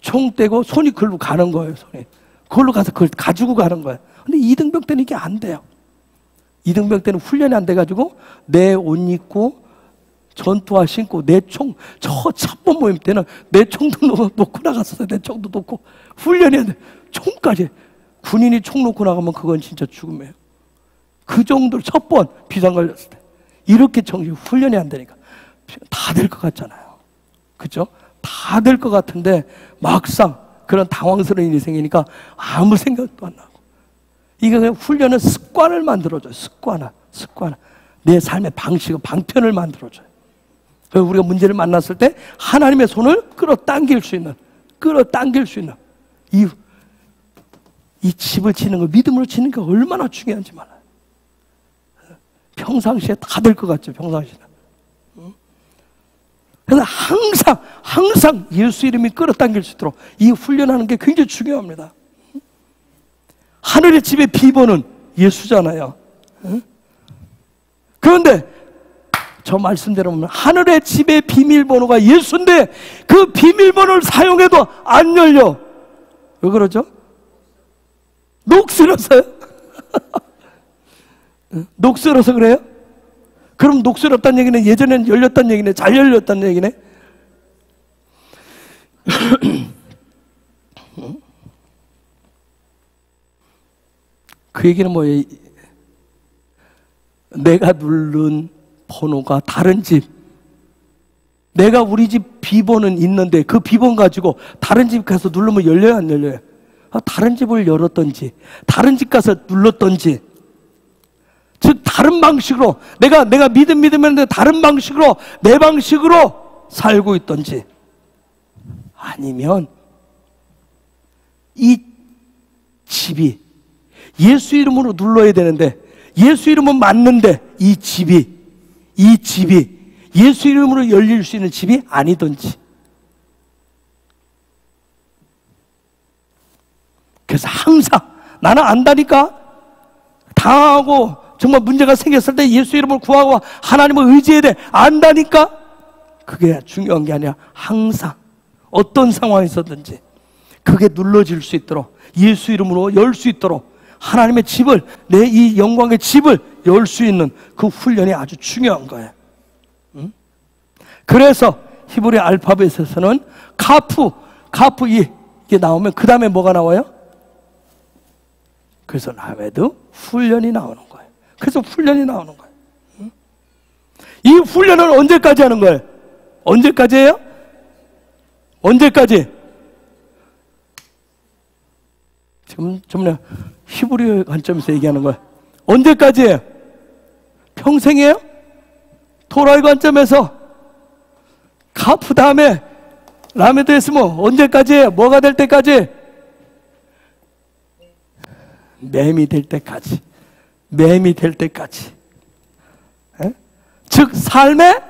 총 떼고 손이 글로 가는 거예요. 손이. 그걸로 가서 그걸 가지고 가는 거예요. 근데 2등병 때는 이게 안 돼요. 2등병 때는 훈련이 안 돼가지고 내 옷 입고 전투화 신고 내 총, 저 첫 번 모임 때는 내 총도 놓고 나갔었어요. 내 총도 놓고 훈련이 안 돼. 총까지. 군인이 총 놓고 나가면 그건 진짜 죽음이에요. 그 정도로 첫 번 비상 걸렸을 때 이렇게 정신 훈련이 안 되니까 다 될 것 같잖아요. 그죠? 다 될 것 같은데 막상 그런 당황스러운 일이 생기니까 아무 생각도 안 나고. 이게 그냥 훈련은 습관을 만들어줘요. 습관을. 내 삶의 방식을, 방편을 만들어줘요. 우리가 문제를 만났을 때 하나님의 손을 끌어당길 수 있는 이 집을 지는 거, 믿음으로 지는 게 얼마나 중요한지 몰라요. 평상시에 다 될 것 같죠, 평상시에. 그래서 항상 예수 이름이 끌어당길 수 있도록 이 훈련하는 게 굉장히 중요합니다. 하늘의 집의 비번은 예수잖아요. 그런데 저 말씀대로 보면 하늘의 집의 비밀번호가 예수인데 그 비밀번호를 사용해도 안 열려. 왜 그러죠? 녹슬어서요? 녹슬어서 그래요? 그럼 녹슬었다는 얘기는 예전에는 열렸다는 얘기네. 잘 열렸다는 얘기네. 그 얘기는 뭐예요? 내가 누른 번호가 다른 집, 내가 우리 집 비번은 있는데 그 비번 가지고 다른 집 가서 누르면 열려요, 안 열려요? 다른 집을 열었던지 다른 집 가서 눌렀던지, 즉 다른 방식으로 내가 믿으면서 다른 방식으로 내 방식으로 살고 있던지, 아니면 이 집이 예수 이름으로 눌러야 되는데 예수 이름은 맞는데 이 집이 예수 이름으로 열릴 수 있는 집이 아니던지. 그래서 항상 나는 안다니까, 당하고 정말 문제가 생겼을 때 예수 이름을 구하고 하나님을 의지해야 돼, 안다니까. 그게 중요한 게 아니라 항상 어떤 상황이 있었든지 그게 눌러질 수 있도록, 예수 이름으로 열 수 있도록, 하나님의 집을, 내 이 영광의 집을 열 수 있는 그 훈련이 아주 중요한 거예요. 그래서 히브리 알파벳에서는 카프 이게 나오면 그 다음에 뭐가 나와요? 그래서 라메드 훈련이 나오는 거예요. 그래서 훈련이 나오는 거예요. 이 훈련을 언제까지 하는 거예요? 언제까지예요? 언제까지? 지금 좀 히브리 관점에서 얘기하는 거예요. 언제까지예요? 평생이에요? 토라의 관점에서 카프 다음에 라메드 했으면 언제까지예요? 뭐가 될 때까지? 맴이 될 때까지. 맴이 될 때까지. 에? 즉 삶의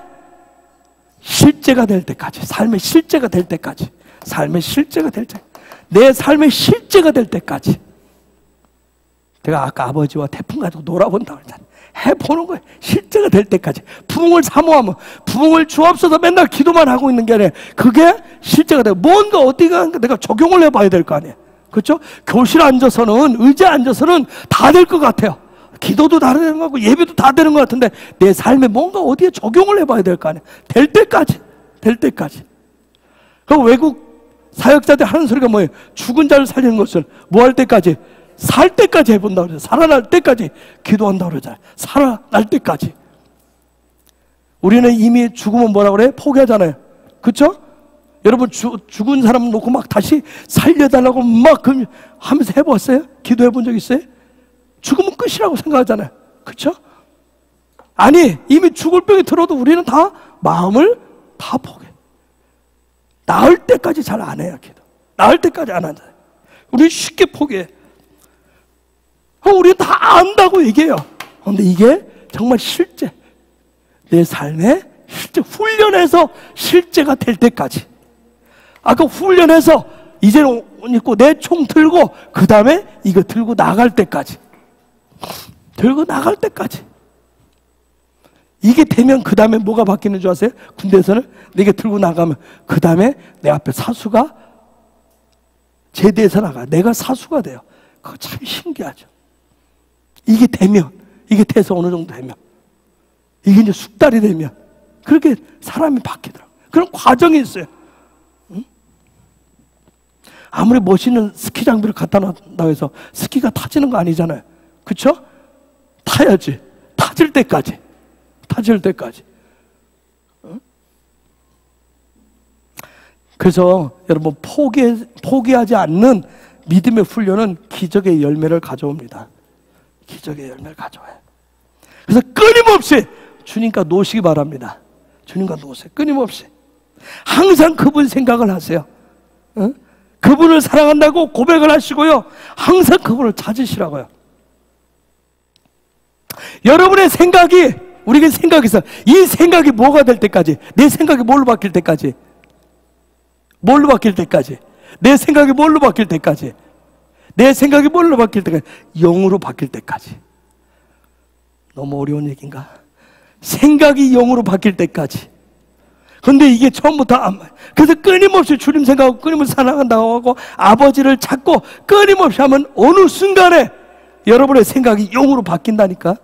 실제가 될 때까지. 삶의 실제가 될 때까지. 삶의 실제가 될 때. 내 삶의 실제가 될 때까지. 제가 아까 아버지와 태풍 가지고 놀아본다고 했잖아요. 해보는 거예요. 실제가 될 때까지. 부흥을 사모하면, 부흥을 주옵소서 맨날 기도만 하고 있는 게 아니에요. 그게 실제가 돼요. 뭔가 어디가 내가 적용을 해봐야 될 거 아니에요. 그렇죠? 교실 앉아서는, 의자에 앉아서는 다 될 것 같아요. 기도도 다 되는 것 같고 예배도 다 되는 것 같은데 내 삶에 뭔가 어디에 적용을 해봐야 될 거 아니에요. 될 때까지. 그 외국 사역자들 하는 소리가 뭐예요? 죽은 자를 살리는 것을 뭐 할 때까지? 살 때까지 해본다고 그래요. 살아날 때까지 기도한다고 그러잖아요. 살아날 때까지. 우리는 이미 죽으면 뭐라고 그래요? 포기하잖아요. 그렇죠? 여러분 죽은 사람 놓고 막 다시 살려달라고 막 하면서 해봤어요? 기도해 본 적 있어요? 죽으면 끝이라고 생각하잖아요. 그렇죠? 아니, 이미 죽을 병이 들어도 우리는 다 마음을 다 포기해. 나을 때까지 잘 안 해요. 기도 나을 때까지 안 하잖아요. 우리 쉽게 포기해. 우리 다 안다고 얘기해요. 그런데 이게 정말 실제, 내 삶의 실제, 훈련해서 실제가 될 때까지. 아까 훈련해서 이제는 옷 입고 내 총 들고 그 다음에 이거 들고 나갈 때까지. 이게 되면 그 다음에 뭐가 바뀌는 줄 아세요? 군대에서는 내가 들고 나가면 그 다음에 내 앞에 사수가 제대해서 나가. 내가 사수가 돼요. 그거 참 신기하죠. 이게 되면, 이게 돼서 어느 정도 되면, 이게 이제 숙달이 되면 그렇게 사람이 바뀌더라고요. 그런 과정이 있어요. 응? 아무리 멋있는 스키 장비를 갖다 놨다고 해서 스키가 타지는 거 아니잖아요. 그렇죠? 타야지. 타질 때까지. 응? 그래서 여러분 포기하지 않는 믿음의 훈련은 기적의 열매를 가져옵니다. 기적의 열매를 가져와요. 그래서 끊임없이 주님과 노시기 바랍니다. 주님과 노세요. 끊임없이. 항상 그분 생각을 하세요. 그분을 사랑한다고 고백을 하시고요. 항상 그분을 찾으시라고요. 여러분의 생각이, 우리가 생각에서 이 생각이 뭐가 될 때까지, 내 생각이 뭘로 바뀔 때까지, 뭘로 바뀔 때까지, 내 생각이 뭘로 바뀔 때까지, 내 생각이 뭘로 바뀔 때까지, 영으로 바뀔 때까지. 너무 어려운 얘기인가? 생각이 영으로 바뀔 때까지. 근데 이게 처음부터 안 맞아요. 그래서 끊임없이 주님 생각하고 끊임없이 사랑한다고 하고 아버지를 찾고 끊임없이 하면 어느 순간에 여러분의 생각이 영으로 바뀐다니까.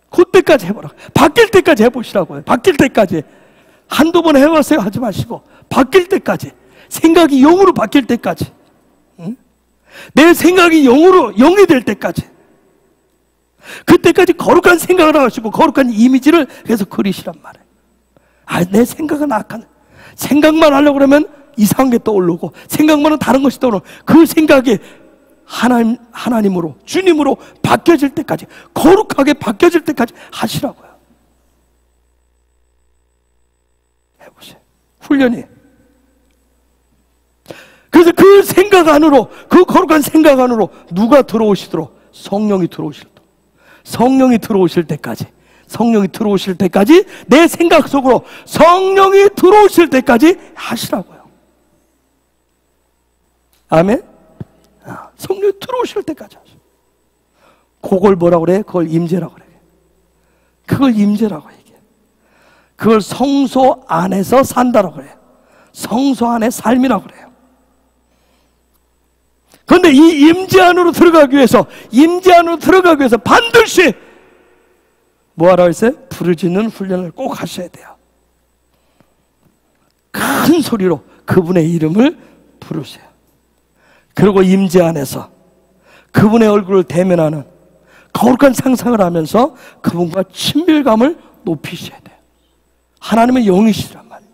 그때까지 해보라고. 바뀔 때까지 해보시라고요. 바뀔 때까지. 한두 번 해봤어요 하지 마시고 바뀔 때까지. 생각이 영으로 바뀔 때까지. 응? 내 생각이 영이 될 때까지. 그때까지 거룩한 생각을 하시고 거룩한 이미지를 계속 그리시란 말이에요. 내 생각은 악한, 생각만 하려고 그러면 이상한 게 떠오르고 생각만 하면 다른 것이 떠오르고 그 생각이 하나님으로, 주님으로 바뀌어질 때까지, 거룩하게 바뀌어질 때까지 하시라고요. 해보세요. 훈련이. 그래서 그 생각 안으로, 그 거룩한 생각 안으로 누가 들어오시도록? 성령이 들어오시도록. 성령이 들어오실 때까지, 성령이 들어오실 때까지, 내 생각 속으로 성령이 들어오실 때까지 하시라고요. 아멘? 성령이 들어오실 때까지 하시고. 그걸 뭐라고 그래? 그걸 임재라고 그래. 그걸 임재라고 얘기해. 그걸 성소 안에서 산다라고 그래요. 성소 안의 삶이라고 그래요. 그런데 이 임재 안으로 들어가기 위해서, 임재 안으로 들어가기 위해서 반드시 뭐하라고 했어요? 부르짖는 훈련을 꼭 하셔야 돼요. 큰 소리로 그분의 이름을 부르세요. 그리고 임재 안에서 그분의 얼굴을 대면하는 거룩한 상상을 하면서 그분과 친밀감을 높이셔야 돼요. 하나님은 영이시란 말이에요.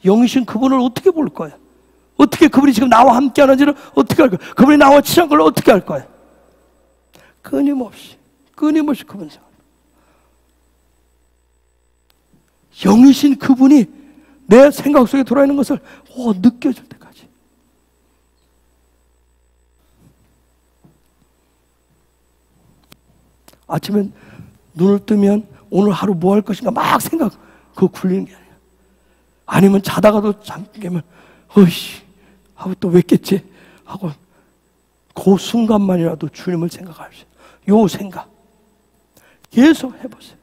영이신 그분을 어떻게 볼 거예요? 어떻게 그분이 지금 나와 함께 하는지를 어떻게 할 거예요? 그분이 나와 친한 걸 어떻게 할 거예요? 끊임없이 그분 생각. 영이신 그분이 내 생각 속에 들어있는 것을 느껴질 때까지. 아침에 눈을 뜨면 오늘 하루 뭐 할 것인가 막 생각, 그거 굴리는 게 아니야. 아니면 자다가도 잠 깨면 어이씨 하고 또 왜 깼지? 하고 그 순간만이라도 주님을 생각하세요. 요 생각 계속 해보세요.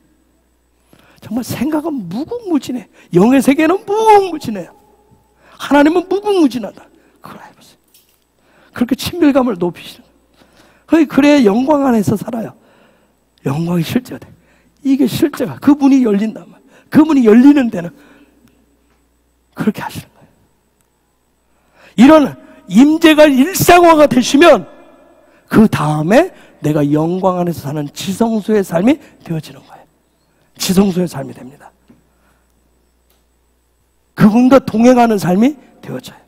정말 생각은 무궁무진해. 영의 세계는 무궁무진해요. 하나님은 무궁무진하다. 그걸 해보세요. 그렇게 친밀감을 높이시는 거예요. 그래야 영광 안에서 살아요. 영광이 실제가 돼. 이게 실제가, 그분이 열린단 말이에요. 그분이 열리는 데는 그렇게 하시는 거예요. 이런 임재가 일상화가 되시면 그 다음에 내가 영광 안에서 사는 지성소의 삶이 되어지는 거예요. 지성소의 삶이 됩니다. 그분과 동행하는 삶이 되어져요.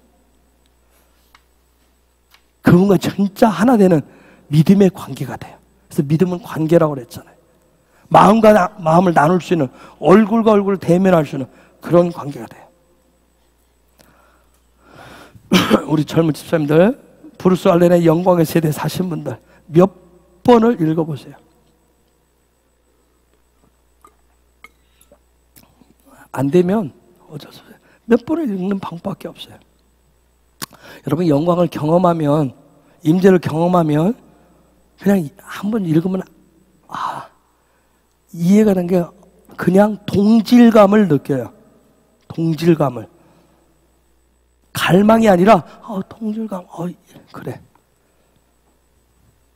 그분과 진짜 하나 되는 믿음의 관계가 돼요. 그래서 믿음은 관계라고 그랬잖아요. 마음과 마음을 나눌 수 있는, 얼굴과 얼굴을 대면할 수 있는 그런 관계가 돼요. 우리 젊은 집사님들, 브루스 알렌의 영광의 세대 사신 분들 몇 번을 읽어보세요. 안 되면 어쩔 수 없어요. 몇 번을 읽는 방법밖에 없어요. 여러분, 영광을 경험하면, 임재를 경험하면 그냥 한번 읽으면 이해가 된 게 그냥 동질감을 느껴요. 동질감을. 갈망이 아니라 동질감. 그래.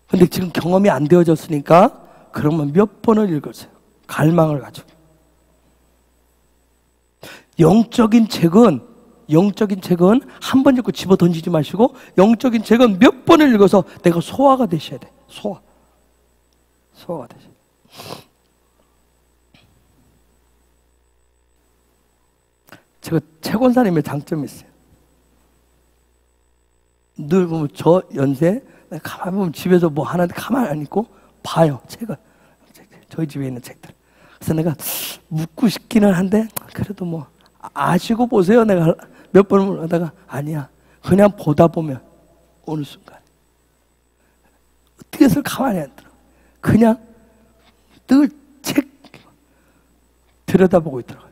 근데 지금 경험이 안 되어졌으니까 그러면 몇 번을 읽으세요. 갈망을 가지고. 영적인 책은 한 번 읽고 집어 던지지 마시고, 영적인 책은 몇 번을 읽어서 내가 소화가 되셔야 돼. 소화가 되셔야 돼. 제가 최권사님의 장점이 있어요. 늘 보면 저 연세, 가만히 보면 집에서 뭐 하는데 가만히 안 있고 봐요. 책을. 저희 집에 있는 책들. 그래서 내가 묻고 싶기는 한데 그래도 뭐 아시고 보세요. 내가 몇 번을 하다가 아니야. 그냥 보다 보면 어느 순간 어떻게 해서 가만히 안 들어. 그냥 늘 책 들여다보고 있더라고요.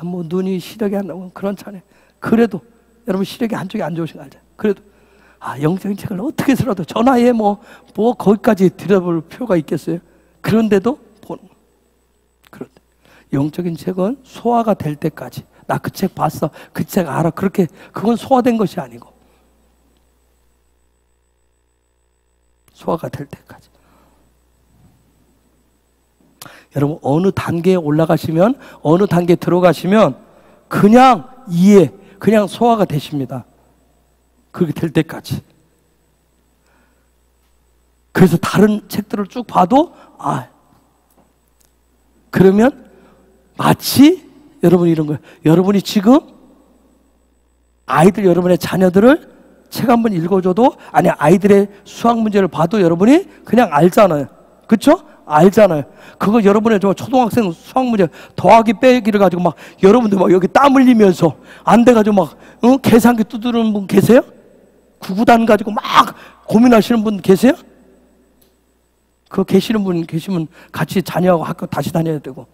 뭐 눈이 시력이 안 나오면 그런 차네. 그래도 여러분 시력이 한쪽이 안 좋으신 거 알죠? 그래도 영적인 책을 어떻게 해서라도 전화에 뭐 거기까지 들여다볼 필요가 있겠어요? 그런데도 보는 거예요. 그런데 영적인 책은 소화가 될 때까지 나 그 책 봤어. 그 책 알아. 그렇게 그건 소화된 것이 아니고 소화가 될 때까지. 여러분 어느 단계에 올라가시면 어느 단계에 들어가시면 그냥 이해, 그냥 소화가 되십니다. 그렇게 될 때까지. 그래서 다른 책들을 쭉 봐도 그러면 마치 여러분이 이런 거예요. 여러분이 지금 아이들 여러분의 자녀들을 책 한번 읽어줘도 아니 아이들의 수학 문제를 봐도 여러분이 그냥 알잖아요. 그렇죠? 알잖아요. 그거 여러분의 초등학생 수학 문제 더하기 빼기를 가지고 막 여러분들 막 여기 땀 흘리면서 안 돼가지고 막 계산기 두드리는 분 계세요? 구구단 가지고 막 고민하시는 분 계세요? 그거 계시는 분 계시면 같이 자녀하고 학교 다시 다녀야 되고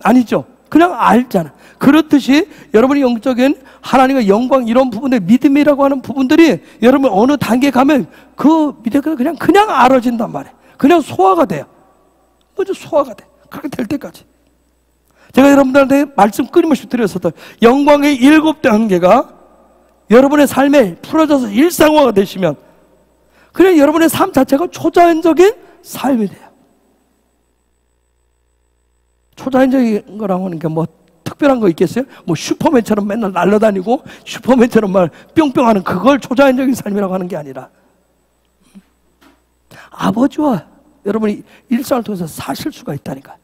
아니죠. 그냥 알잖아. 그렇듯이 여러분이 영적인 하나님의 영광 이런 부분들 믿음이라고 하는 부분들이 여러분 어느 단계에 가면 그 믿음이 그냥 알아진단 말이에요. 그냥 소화가 돼요. 먼저 소화가 돼. 그렇게 될 때까지. 제가 여러분들한테 말씀 끊임없이 드렸었던 영광의 7대 한계가 여러분의 삶에 풀어져서 일상화가 되시면 그냥 여러분의 삶 자체가 초자연적인 삶이 돼요. 초자연적인 거라고 하는 게 뭐 특별한 거 있겠어요? 뭐 슈퍼맨처럼 맨날 날아다니고 슈퍼맨처럼 막 뿅뿅하는 그걸 초자연적인 삶이라고 하는 게 아니라 아버지와 여러분이 일상을 통해서 사실 수가 있다니까.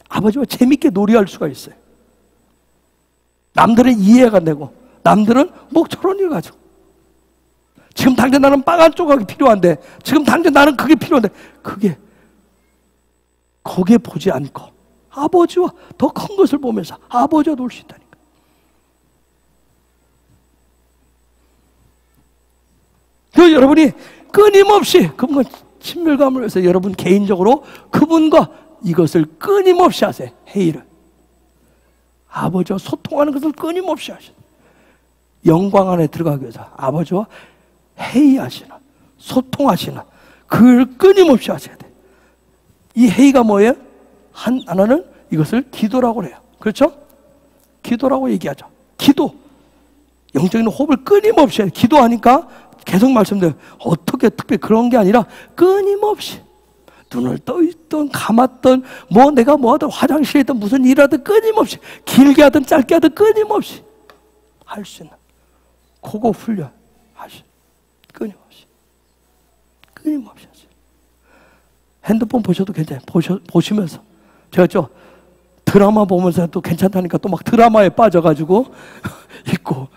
아버지와 재밌게 놀이할 수가 있어요. 남들은 이해가 되고 남들은 뭐 저런 일 가지고 지금 당장 나는 빵 한 조각이 필요한데 지금 당장 나는 그게 필요한데 그게 거기에 보지 않고 아버지와 더 큰 것을 보면서 아버지와 놀 수 있다니까. 그 여러분이 끊임없이 그분과 친밀감을 위해서 여러분 개인적으로 그분과 이것을 끊임없이 하세요. 회의를. 아버지와 소통하는 것을 끊임없이 하시는. 영광 안에 들어가기 위해서 아버지와 회의하시는, 소통하시는 그걸 끊임없이 하셔야 돼요. 이 회의가 뭐예요? 하나는 이것을 기도라고 해요. 그렇죠? 기도라고 얘기하죠. 기도. 영적인 호흡을 끊임없이 해요. 기도하니까 계속 말씀드려요. 어떻게 특별히 그런 게 아니라 끊임없이 눈을 떠있든 감았든 뭐 내가 뭐 하든 화장실에 있든 무슨 일 하든 끊임없이 길게 하든 짧게 하든 끊임없이 할 수 있는 그거 훈련 하시 끊임없이 하세요. 핸드폰 보셔도 괜찮아요. 보시면서 제가 드라마 보면서 또 괜찮다니까 또 막 드라마에 빠져가지고 있고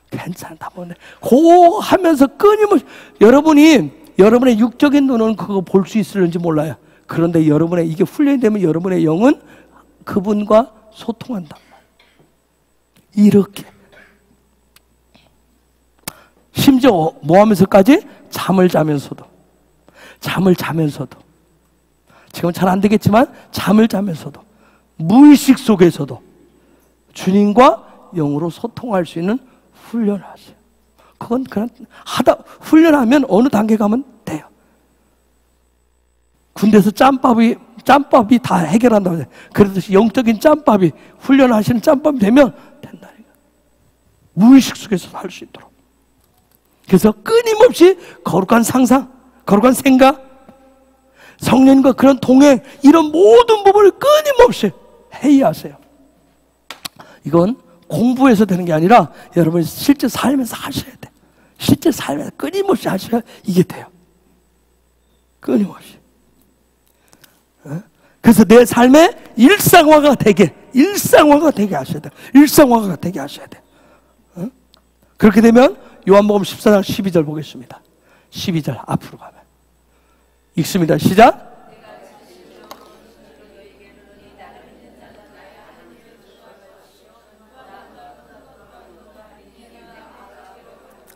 괜찮다 보네. 고 하면서 끊임없이 여러분의 육적인 눈은 그거 볼 수 있을지 몰라요. 그런데 여러분의 이게 훈련이 되면 여러분의 영은 그분과 소통한단 말이에요. 이렇게 심지어 뭐 하면서까지? 잠을 자면서도 지금 잘 안 되겠지만 잠을 자면서도 무의식 속에서도 주님과 영으로 소통할 수 있는 훈련을 하세요. 그건 그냥 훈련하면 어느 단계 가면 돼요. 군대에서 짬밥이 다 해결한다고 해요. 그렇듯이 영적인 짬밥이 훈련하시는 짬밥이 되면 된다니까. 무의식 속에서 할 수 있도록. 그래서 끊임없이 거룩한 상상, 거룩한 생각, 성령과 그런 동행 이런 모든 부분을 끊임없이 회의하세요. 이건 공부해서 되는 게 아니라 여러분이 실제 삶에서 하셔야 돼. 실제 삶에서 끊임없이 하셔야 이게 돼요. 끊임없이. 그래서 내 삶의 일상화가 되게 하셔야 돼. 일상화가 되게 하셔야 돼. 그렇게 되면 요한복음 14장 12절 보겠습니다. 12절 앞으로 가면 읽습니다. 시작.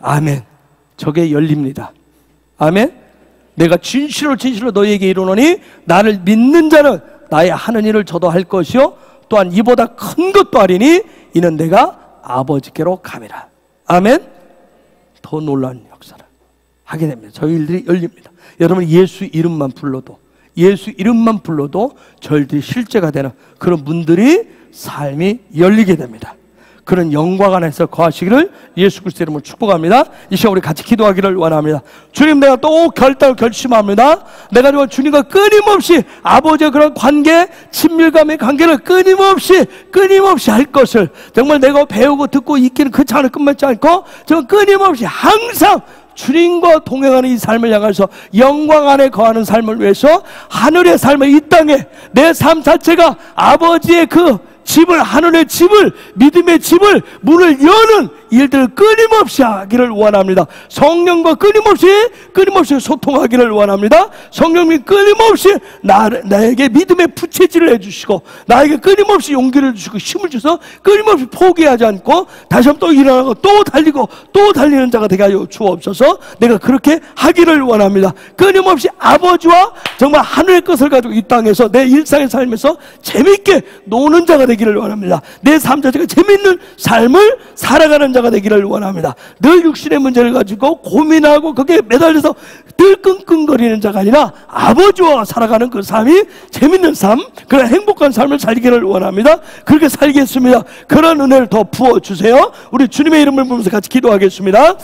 아멘. 저게 열립니다. 아멘. 내가 진실로 너희에게 이르노니 나를 믿는 자는 나의 하는 일을 저도 할 것이요 또한 이보다 큰 것도 하리니 이는 내가 아버지께로 감이라. 아멘. 더 놀라운 역사를 하게 됩니다. 저희 일들이 열립니다. 여러분 예수 이름만 불러도 저희들이 실제가 되는 그런 분들이 삶이 열리게 됩니다. 그런 영광 안에서 거하시기를 예수 그리스도 이름으로 축복합니다. 이 시간 우리 같이 기도하기를 원합니다. 주님, 내가 또 결심합니다. 내가 정말 주님과 끊임없이 아버지의 그런 관계, 친밀감의 관계를 끊임없이 할 것을 정말 내가 배우고 듣고 익히는 그 차를 끝맺지 않고 정말 끊임없이 항상 주님과 동행하는 이 삶을 향해서 영광 안에 거하는 삶을 위해서 하늘의 삶을 이 땅에 내 삶 자체가 아버지의 그 집을, 하늘의 집을, 믿음의 집을, 문을 여는 일들을 끊임없이 하기를 원합니다. 성령과 끊임없이 소통하기를 원합니다. 성령님 끊임없이 나에게 믿음의 부채질을 해주시고 나에게 끊임없이 용기를 주시고 힘을 주셔서 끊임없이 포기하지 않고 다시 한번 또 일어나고 또 달리고 또 달리는 자가 되게 하여 주옵소서. 내가 그렇게 하기를 원합니다. 끊임없이 아버지와 정말 하늘의 것을 가지고 이 땅에서 내 일상의 삶에서 재밌게 노는 자가 되기를 원합니다. 내 삶 자체가 재밌는 삶을 살아가는 자가 되기를 원합니다. 늘 육신의 문제를 가지고 고민하고 거기에 매달려서 늘 끙끙거리는 자가 아니라 아버지와 살아가는 그 삶이 재밌는 삶, 그런 행복한 삶을 살기를 원합니다. 그렇게 살겠습니다. 그런 은혜를 더 부어주세요. 우리 주님의 이름을 부르면서 같이 기도하겠습니다.